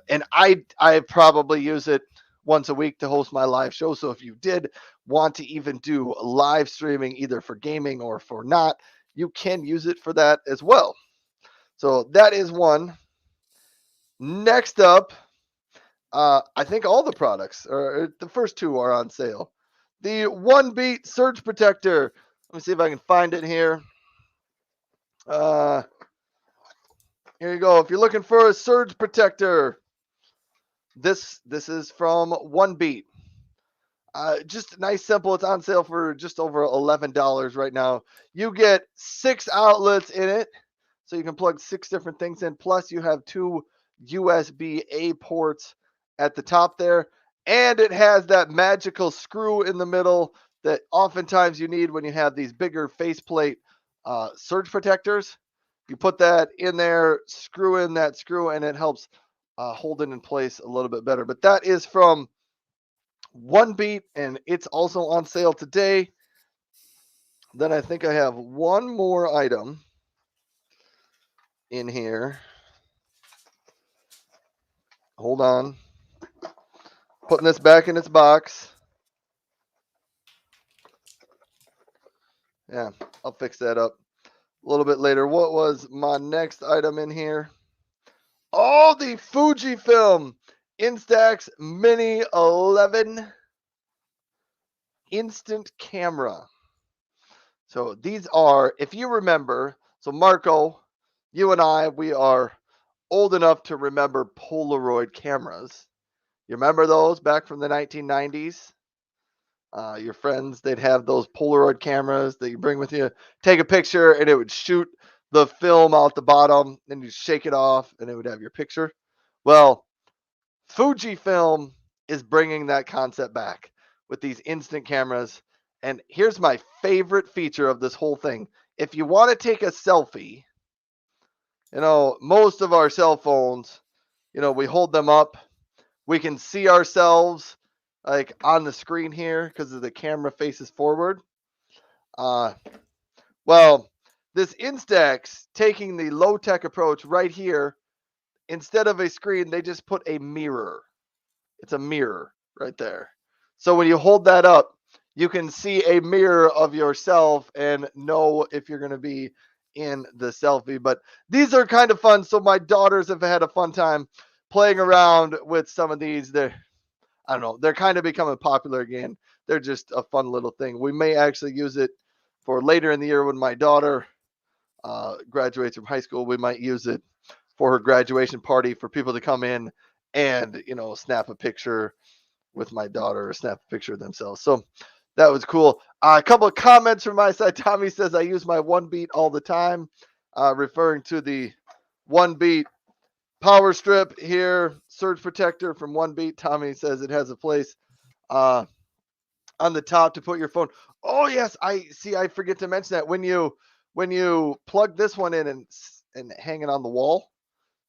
And I probably use it once a week to host my live show. So if you did want to even do live streaming, either for gaming or for not, you can use it for that as well. So that is one. Next up, I think all the products, or the first two, are on sale. The One Beat Surge Protector. Let me see if I can find it here. Here you go. If you're looking for a surge protector, this is from One Beat. Just nice, simple. It's on sale for just over $11 right now. You get 6 outlets in it, so you can plug 6 different things in. Plus, you have 2 USB A ports at the top there. And it has that magical screw in the middle that oftentimes you need when you have these bigger faceplate surge protectors. You put that in there, screw in that screw, and it helps hold it in place a little bit better. But that is from One Beat, and it's also on sale today. Then I think I have one more item in here. Hold on. Putting this back in its box. Yeah, I'll fix that up a little bit later. What was my next item in here? Oh, the Fujifilm Instax Mini 11 instant camera. So these are, if you remember, so Marco, you and I, we are old enough to remember Polaroid cameras. You remember those back from the 1990s? Your friends, they'd have those Polaroid cameras that you bring with you, take a picture, and it would shoot the film out the bottom. Then you shake it off, and it would have your picture. Well, Fujifilm is bringing that concept back with these instant cameras. And here's my favorite feature of this whole thing. If you want to take a selfie, most of our cell phones, we hold them up. We can see ourselves like on the screen here because the camera faces forward. Well, this Instax taking the low-tech approach right here, instead of a screen, they just put a mirror. It's a mirror right there. So when you hold that up, you can see a mirror of yourself and know if you're going to be in the selfie. But these are kind of fun. So my daughters have had a fun time playing around with some of these. I don't know, they're kind of becoming popular again. They're just a fun little thing. We may actually use it for later in the year when my daughter graduates from high school. We might use it for her graduation party for people to come in and, snap a picture with my daughter or snap a picture of themselves. So that was cool. A couple of comments from my side. Tommy says, I use my One Beat all the time, referring to the One Beat power strip here, surge protector from One Beat. Tommy says it has a place on the top to put your phone. Oh yes, I forget to mention that when you plug this one in and hang it on the wall,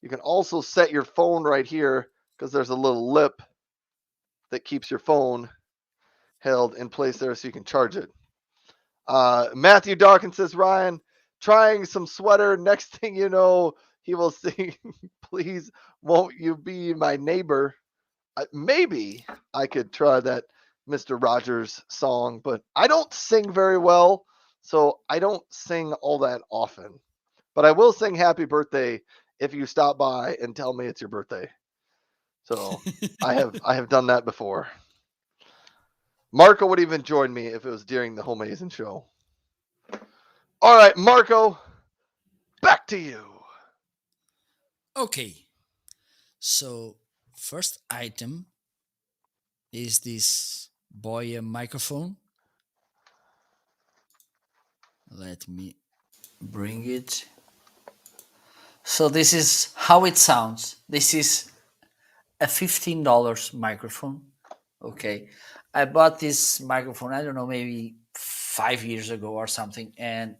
you can also set your phone right here because there's a little lip that keeps your phone held in place there so you can charge it. Matthew Dawkins says, Ryan, trying some sweater. Next thing you know, he will sing, please, won't you be my neighbor? Maybe I could try that Mr. Rogers song, but I don't sing very well, so I don't sing all that often. But I will sing happy birthday if you stop by and tell me it's your birthday. So I have done that before. Marco would even join me if it was during the Homeazin show. All right, Marco, back to you. Okay. So, first item is this Boya microphone. Let me bring it. So, this is how it sounds. This is a $15 microphone. Okay. I bought this microphone, I don't know, maybe 5 years ago or something, and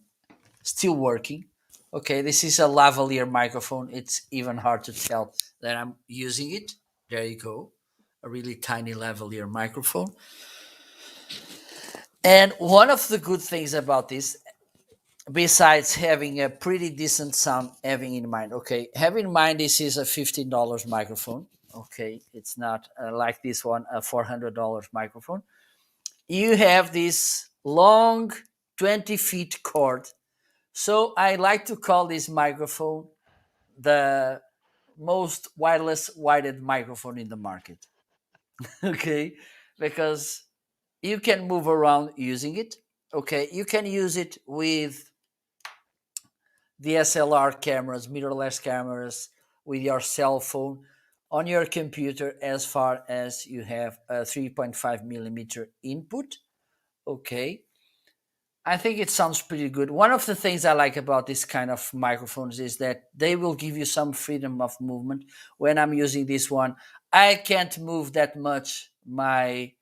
still working. Okay, this is a lavalier microphone. It's even hard to tell that I'm using it. There you go. A really tiny lavalier microphone. And one of the good things about this, besides having a pretty decent sound, having in mind, okay, have in mind this is a $15 microphone. Okay, it's not like this one, a $400 microphone. You have this long 20 feet cord. So I like to call this microphone the most wireless wired microphone in the market. Okay, because you can move around using it. Okay, you can use it with DSLR cameras, mirrorless cameras, with your cell phone, on your computer, as far as you have a 3.5 millimeter input. Okay, I think it sounds pretty good. One of the things I like about this kind of microphones is that they will give you some freedom of movement. When I'm using this one, I can't move that much my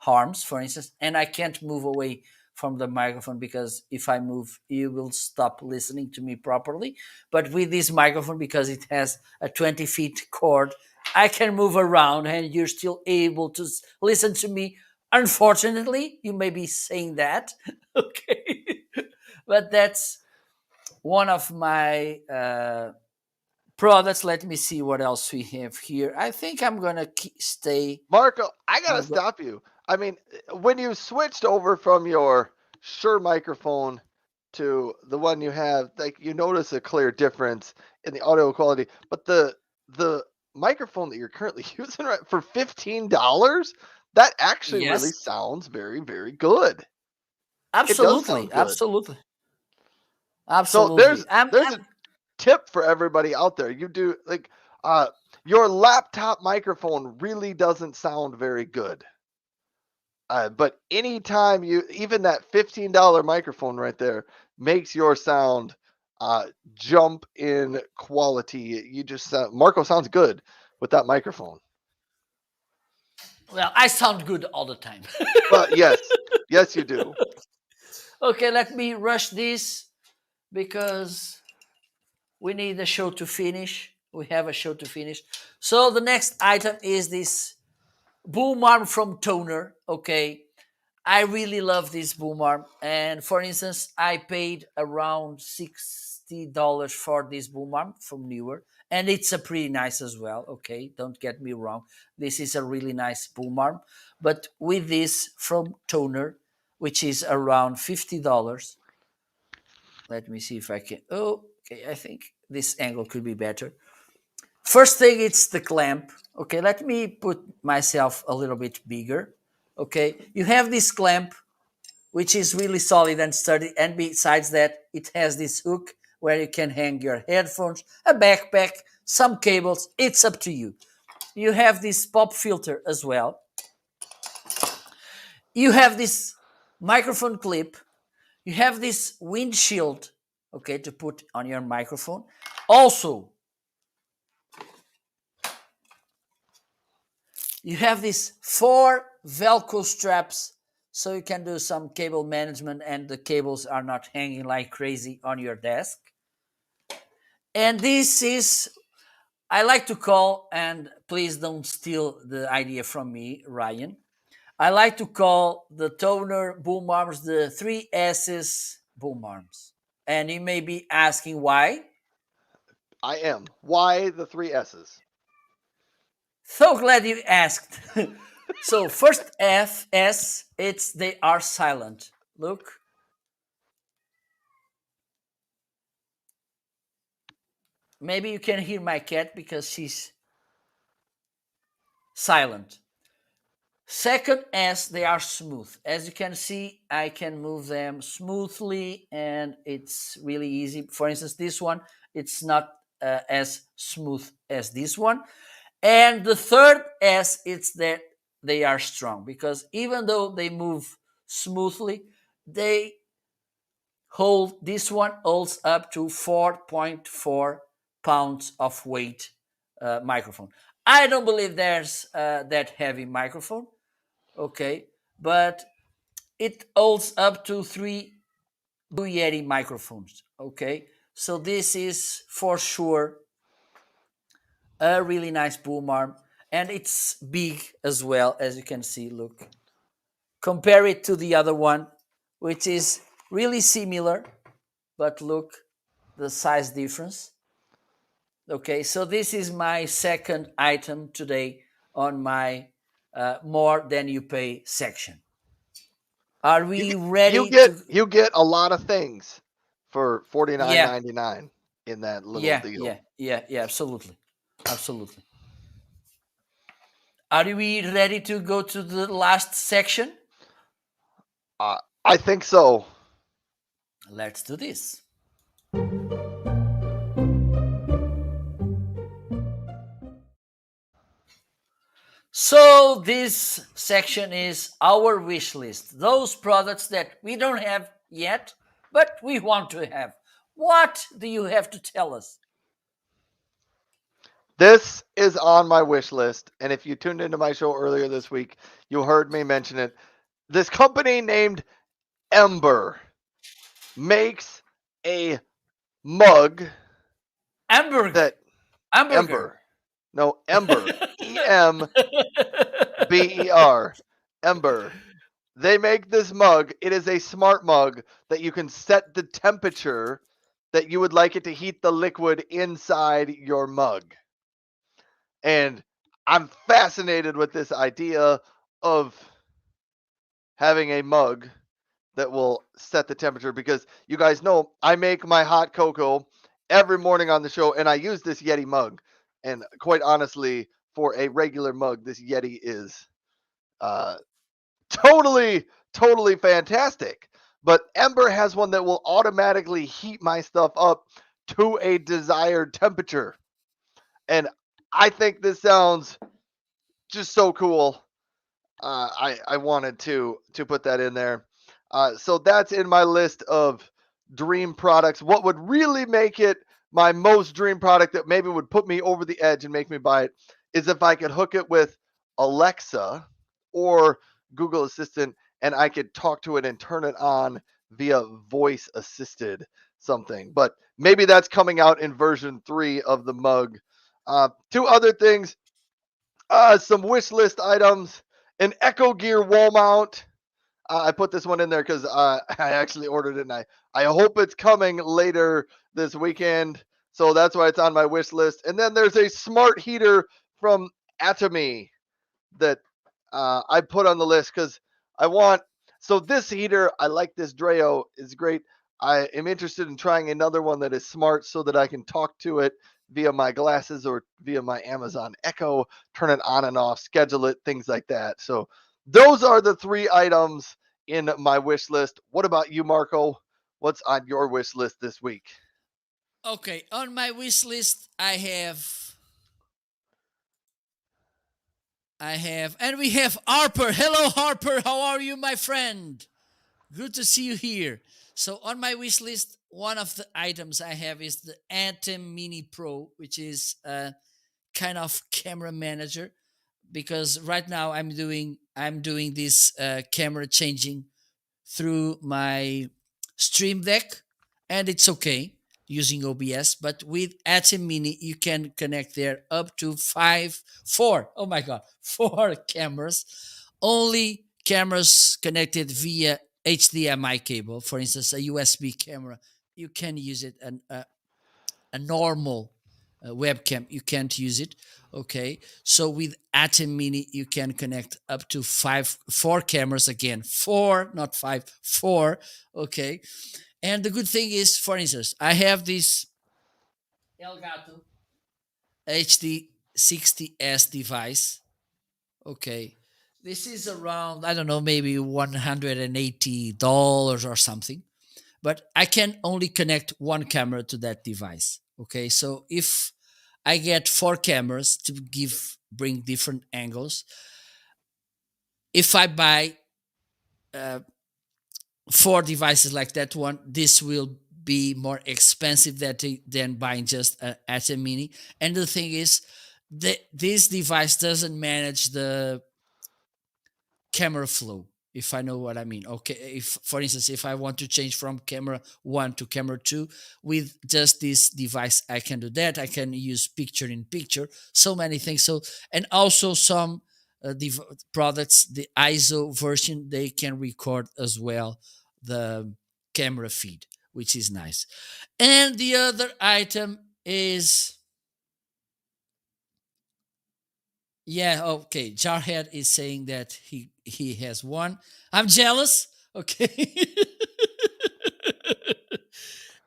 arms, for instance, and I can't move away from the microphone because if I move, you will stop listening to me properly. But with this microphone, because it has a 20 feet cord, I can move around and you're still able to listen to me. Unfortunately, you may be saying that, okay, but that's one of my products. Let me see what else we have here. I think I'm gonna stay. Marco, I gotta Go, stop you. I mean, when you switched over from your Shure microphone to the one you have, like you notice a clear difference in the audio quality. But the microphone that you're currently using right for $15, that actually really yes, sounds very, very good. It does absolutely, sound good. absolutely, So absolutely. there's a tip for everybody out there. You do like your laptop microphone really doesn't sound very good. But anytime you, even that $15 microphone right there, makes your sound jump in quality. You just Marco sounds good with that microphone. Well, I sound good all the time. Well, yes, yes, you do. Okay, let me rush this because we need a show to finish. We have a show to finish. So the next item is this boom arm from Toner. Okay, I really love this boom arm, and for instance, I paid around $60 for this boom arm from Newer, and it's a pretty nice as well. Okay, don't get me wrong, this is a really nice boom arm, but with this from Toner, which is around $50. Let me see if I can. Oh, okay, I think this angle could be better. First thing, it's the clamp. Okay, let me put myself a little bit bigger. Okay, you have this clamp which is really solid and sturdy. And besides that, it has this hook where you can hang your headphones, a backpack, some cables. It's up to you. You have this pop filter as well. You have this microphone clip. You have this windshield, okay, to put on your microphone. Also, you have these 4 Velcro straps so you can do some cable management and the cables are not hanging like crazy on your desk. And this is, I like to call, and please don't steal the idea from me, Ryan. I like to call the Toner boom arms the 3S's boom arms. And you may be asking why. I am. Why the three S's? So glad you asked. So first S, it's they are silent. Look. Maybe you can hear my cat because she's silent. Second S, they are smooth. As you can see, I can move them smoothly and it's really easy. For instance, this one, it's not as smooth as this one. And the third S, it's that they are strong because even though they move smoothly, they hold, this one holds up to 4.4 pounds of weight microphone. I don't believe there's that heavy microphone, okay, but it holds up to 3 Blue Yeti microphones, okay. So this is for sure a really nice boom arm, and it's big as well, as you can see. Look, compare it to the other one, which is really similar, but look the size difference. Okay, so this is my second item today on my more than you pay section. Are You we get ready to? you get a lot of things for Yeah, $49.99 in that little deal. yeah, absolutely, absolutely. Are we ready to go to the last section? I think so. Let's do this. So this section is our wish list. Those products that we don't have yet, but we want to have. What do you have to tell us? This is on my wish list, and if you tuned into my show earlier this week, you heard me mention it. This company named Ember makes a mug Hamburg. that Hamburger. Ember, no Ember, Ember, Ember. They make this mug. It is a smart mug that you can set the temperature that you would like it to heat the liquid inside your mug. And I'm fascinated with this idea of having a mug that will set the temperature because you guys know I make my hot cocoa every morning on the show and I use this Yeti mug. And quite honestly, for a regular mug, this Yeti is uh, totally fantastic. But Ember has one that will automatically heat my stuff up to a desired temperature. And I think this sounds just so cool. I wanted to put that in there. So that's in my list of dream products. What would really make it my most dream product that maybe would put me over the edge and make me buy it is if I could hook it with Alexa or Google Assistant and I could talk to it and turn it on via voice assisted something. But maybe that's coming out in version 3 of the mug. Two other things, some wish list items, an Echo Gear wall mount. I put this one in there because I actually ordered it and I hope it's coming later this weekend. So that's why it's on my wish list. And then there's a smart heater from Atomy that I put on the list because I want. So this heater, I like this Dreo. It's great. I am interested in trying another one that is smart so that I can talk to it via my glasses or via my Amazon Echo, turn it on and off, schedule it, things like that. So those are the 3 items in my wish list. What about you, Marco? What's on your wish list this week? Okay, on my wish list, and we have Harper. Hello, Harper. How are you, my friend? Good to see you here. So, on my wish list, one of the items I have is the Atom Mini Pro, which is a kind of camera manager. Because right now I'm doing this camera changing through my Stream Deck, and it's okay using OBS. But with Atom Mini, you can connect there up to four. Oh my God, four cameras. Only cameras connected via HDMI cable. For instance, a USB camera, you can use it, and a normal webcam, you can't use it. Okay, so with Atom Mini, you can connect up to four cameras again, four, not five, four. Okay, and the good thing is, for instance, I have this Elgato HD60S device. Okay, this is around, I don't know, maybe $180 or something, but I can only connect one camera to that device. Okay, so if I get four cameras to bring different angles, if I buy uh, four devices like that one, this will be more expensive than buying just a Atom Mini. And the thing is, this device doesn't manage the camera flow, if I know what I mean. Okay, if for instance, if I want to change from camera 1 to camera 2 with just this device, I can do that. I can use picture in picture, so many things. So, and also some products, the ISO version, they can record as well the camera feed, which is nice. And the other item is, yeah, okay. Jarhead is saying that he has one. I'm jealous. Okay.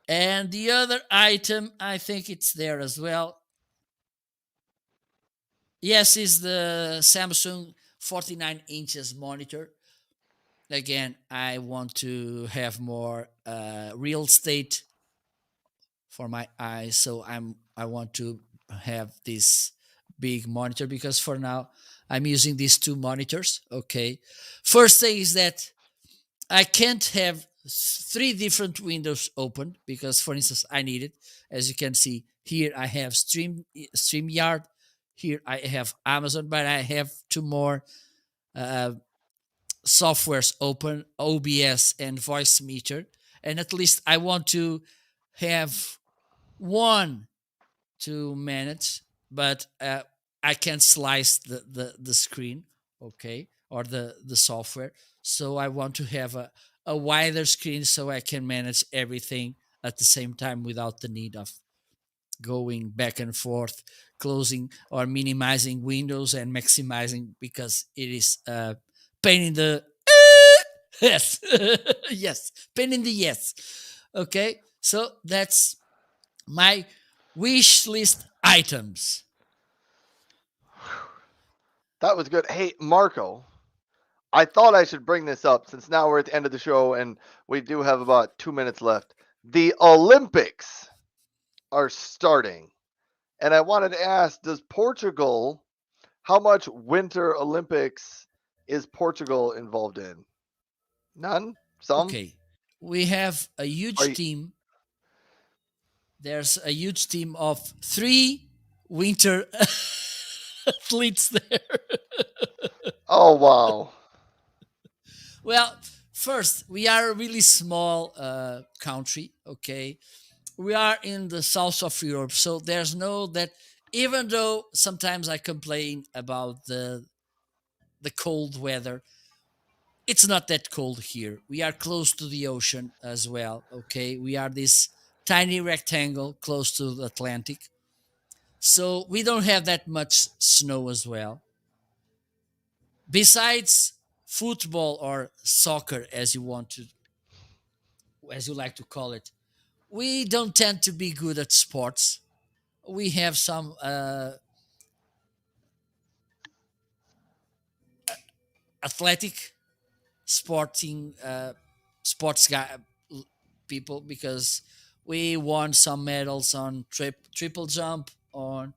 And the other item, I think it's there as well. Yes, is the Samsung 49 inches monitor. Again, I want to have more real estate for my eyes, so I want to have this big monitor, because for now I'm using these two monitors. Okay, first thing is that I can't have three different windows open because, for instance, I need it. As you can see here, I have StreamYard. Here I have Amazon, but I have two more uh, softwares open, OBS and Voice Meter. And at least I want to have one to manage, but I can slice the screen, okay, or the software. So I want to have a wider screen so I can manage everything at the same time without the need of going back and forth, closing or minimizing windows and maximizing because it is pain in the yes, yes, pain in the yes. Okay, so that's my wish list items. That was good. Hey, Marco, I thought I should bring this up since now we're at the end of the show and we do have about 2 minutes left. The Olympics are starting. And I wanted to ask, does Portugal, how much Winter Olympics is Portugal involved in? None? Some? Okay, we have a Are huge you, team. There's a huge team of three winter athletes there. oh, wow. Well, first, we are a really small country, okay? We are in the south of Europe, so there's no that. Even though sometimes I complain about the cold weather, it's not that cold here. We are close to the ocean as well, okay? We are this tiny rectangle close to the Atlantic, so we don't have that much snow as well. Besides football or soccer, as you like to call it, we don't tend to be good at sports. We have some athletic, sporting, sports guy people because we won some medals on triple jump. On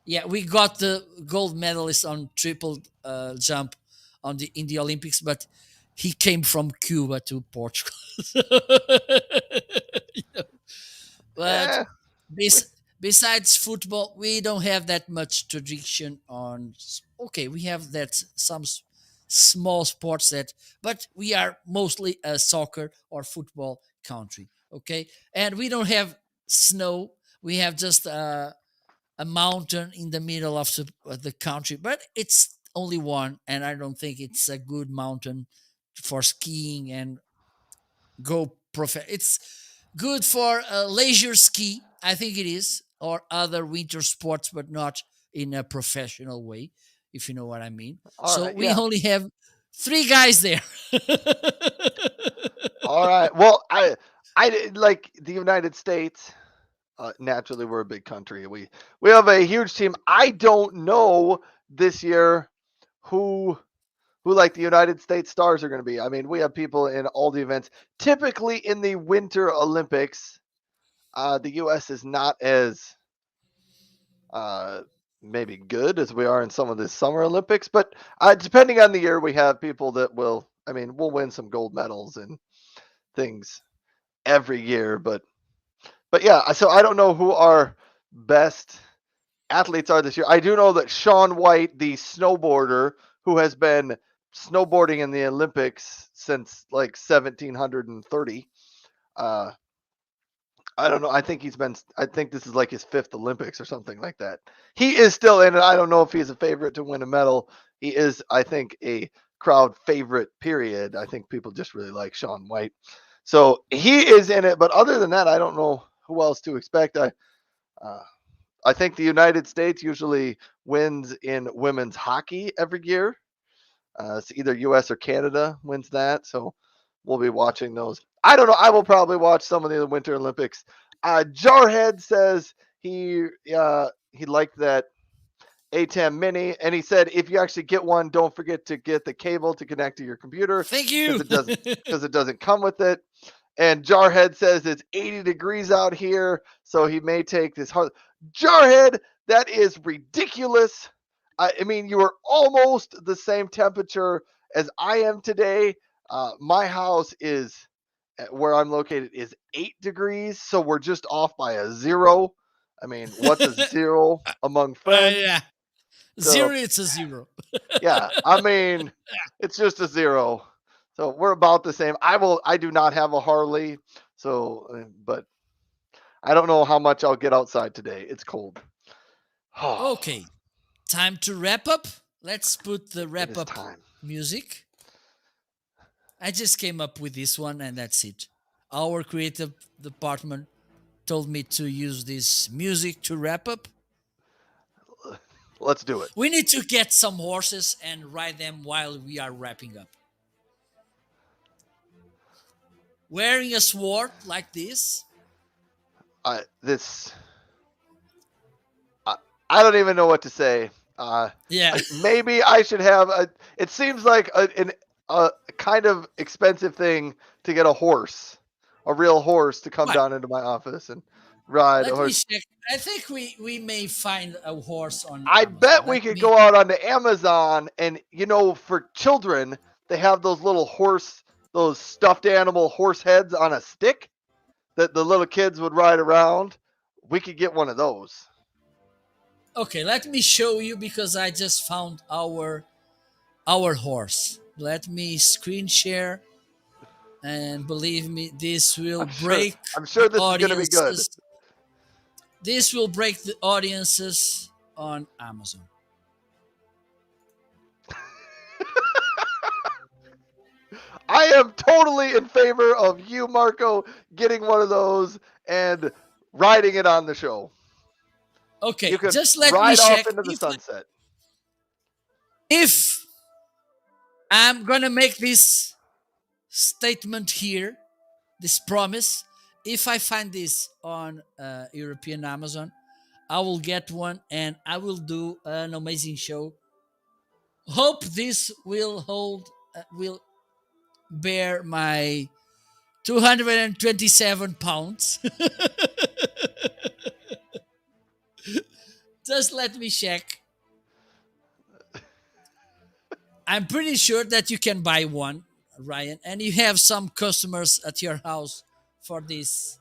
yeah, we got the gold medalist on triple jump on the in the Olympics, but he came from Cuba to Portugal. You know, but Eh, we, besides football, we don't have that much tradition on. Okay, we have that some small sports that, but we are mostly a soccer or football country. Okay, and we don't have snow. We have just a mountain in the middle of the country, but it's only one, and I don't think it's a good mountain for skiing and it's good for leisure ski. I think it is, or other winter sports, but not in a professional way, if you know what I mean. all So right. we Yeah. only have three guys there. All right. Well, like the United States. Naturally, we're a big country. We have a huge team. I don't know this year who like the United States stars are going to be. I mean, we have people in all the events. Typically, in the Winter Olympics, the U.S. is not as uh, maybe good as we are in some of the Summer Olympics, but depending on the year, we have people that will. I mean, we'll win some gold medals and things every year, but yeah. So I don't know who our best athletes are this year. I do know that Shaun White, the snowboarder who has been snowboarding in the Olympics since like 1730. Uh, I don't know. I think he's been. I think this is like his fifth Olympics or something like that. He is still in it. I don't know if he's a favorite to win a medal. He is, I think, a crowd favorite. Period. I think people just really like Shaun White, so he is in it. But other than that, I don't know who else to expect. Uh, I think the United States usually wins in women's hockey every year. It's either U.S. or Canada wins that, so we'll be watching those. I don't know. I will probably watch some of the Winter Olympics. Jarhead says he liked that ATEM Mini, and he said if you actually get one, don't forget to get the cable to connect to your computer Thank because you. it doesn't come with it. And Jarhead says it's 80 degrees out here, so he may take this hard. Jarhead, that is ridiculous. I mean, you are almost the same temperature as I am today. My house is where I'm located is 8 degrees, so we're just off by a zero. I mean, what's a zero among friends? Yeah, zero. So It's a zero. yeah, I mean, it's just a zero. So we're about the same. I do not have a Harley, so but I don't know how much I'll get outside today. It's cold. Oh, Okay, time to wrap up. Let's put the it wrap is up time. music. I just came up with this one, and that's it. Our creative department told me to use this music to wrap up. Let's do it. We need to get some horses and ride them while we are wrapping up. Wearing a sword like this? This I, I don't even know what to say. Yeah. Maybe I should have a. It seems like a kind of expensive thing to get a real horse to come What? down into my office and ride a Let me horse. check. I think we may find a horse on I Amazon. bet we could go out onto Amazon and for children they have those little those stuffed animal horse heads on a stick that the little kids would ride around. We could get one of those. Okay, let me show you because I just found our horse. Let me screen share, and believe me, this will I'm sure. break I'm the sure this is going to be good. audiences. This will break the audiences on Amazon. I am totally in favor of you, Marco, getting one of those and riding it on the show. Okay, You can just let me ride off check into the sunset. if I'm gonna make this statement here, this promise. If I find this on European Amazon, I will get one and I will do an amazing show. Hope this will will bear my 227 pounds. Just let me check. I'm pretty sure that you can buy one, Ryan, and you have some customers at your house for this.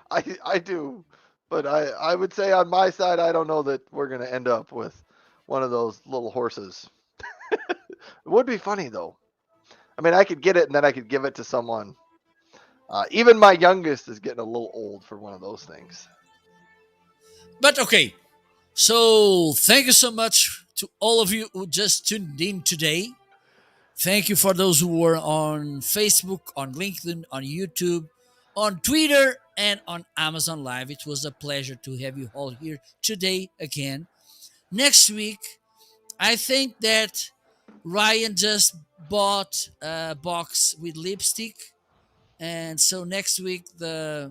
I do, but I would say on my side I don't know that we're gonna end up with one of those little horses. It would be funny though. I mean, I could get it and then I could give it to someone. Even my youngest is getting a little old for one of those things. But okay, so thank you so much to all of you who just tuned in today. Thank you for those who were on Facebook, on LinkedIn, on YouTube, on Twitter, and on Amazon Live. It was a pleasure to have you all here today again. Next week, I think that Ryan just bought a box with lipstick, and so next week the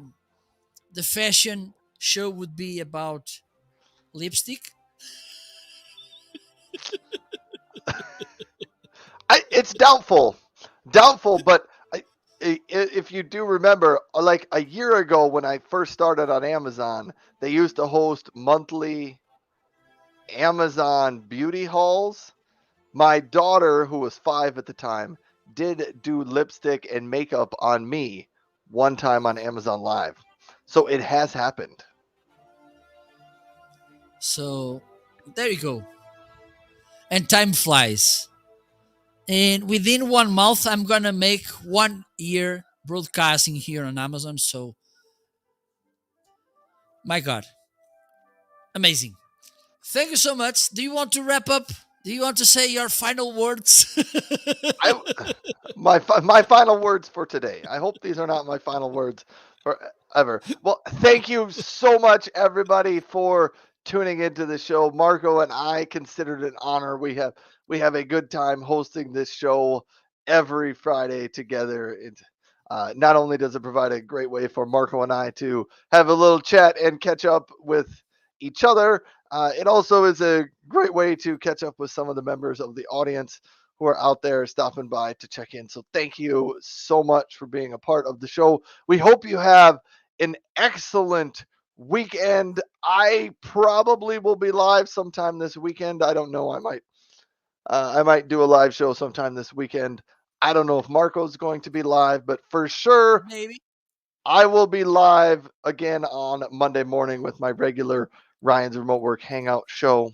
fashion show would be about lipstick. It's doubtful, but if you do remember, like a year ago when I first started on Amazon, they used to host monthly Amazon beauty hauls. My daughter, who was 5 at the time, did do lipstick and makeup on me one time on Amazon Live. So it has happened. So there you go. And time flies. And within 1 month, I'm gonna make 1 year broadcasting here on Amazon. So my God, amazing. Thank you so much. Do you want to wrap up? Do you want to say your final words? I my final words for today. I hope these are not my final words forever. Well, thank you so much, everybody, for tuning into the show. Marco and I consider it an honor. We have a good time hosting this show every Friday together. Not only does it provide a great way for Marco and I to have a little chat and catch up with each other, it also is a great way to catch up with some of the members of the audience who are out there stopping by to check in. So thank you so much for being a part of the show. We hope you have an excellent weekend. I probably will be live sometime this weekend. I don't know. I might do a live show sometime this weekend. I don't know if Marco's going to be live, but for sure, Maybe. I will be live again on Monday morning with my regular Ryan's Remote Work Hangout show.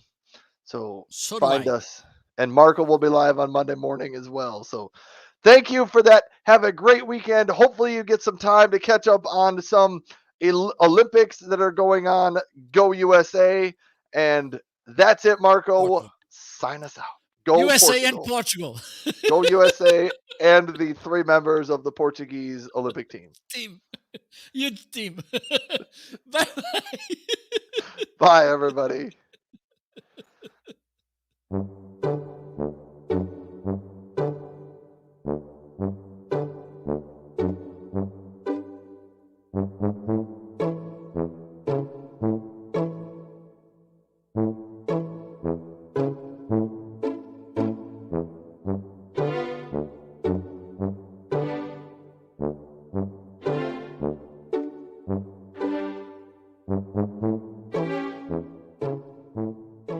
So So do find I. us. And Marco will be live on Monday morning as well. So thank you for that. Have a great weekend. Hopefully, you get some time to catch up on some Olympics that are going on. Go USA. And that's it, Marco. Portugal. Sign us out. Go USA and Portugal. Portugal. Go USA and the 3 members of the Portuguese Olympic team. Team. Huge team. Bye bye. Bye, everybody.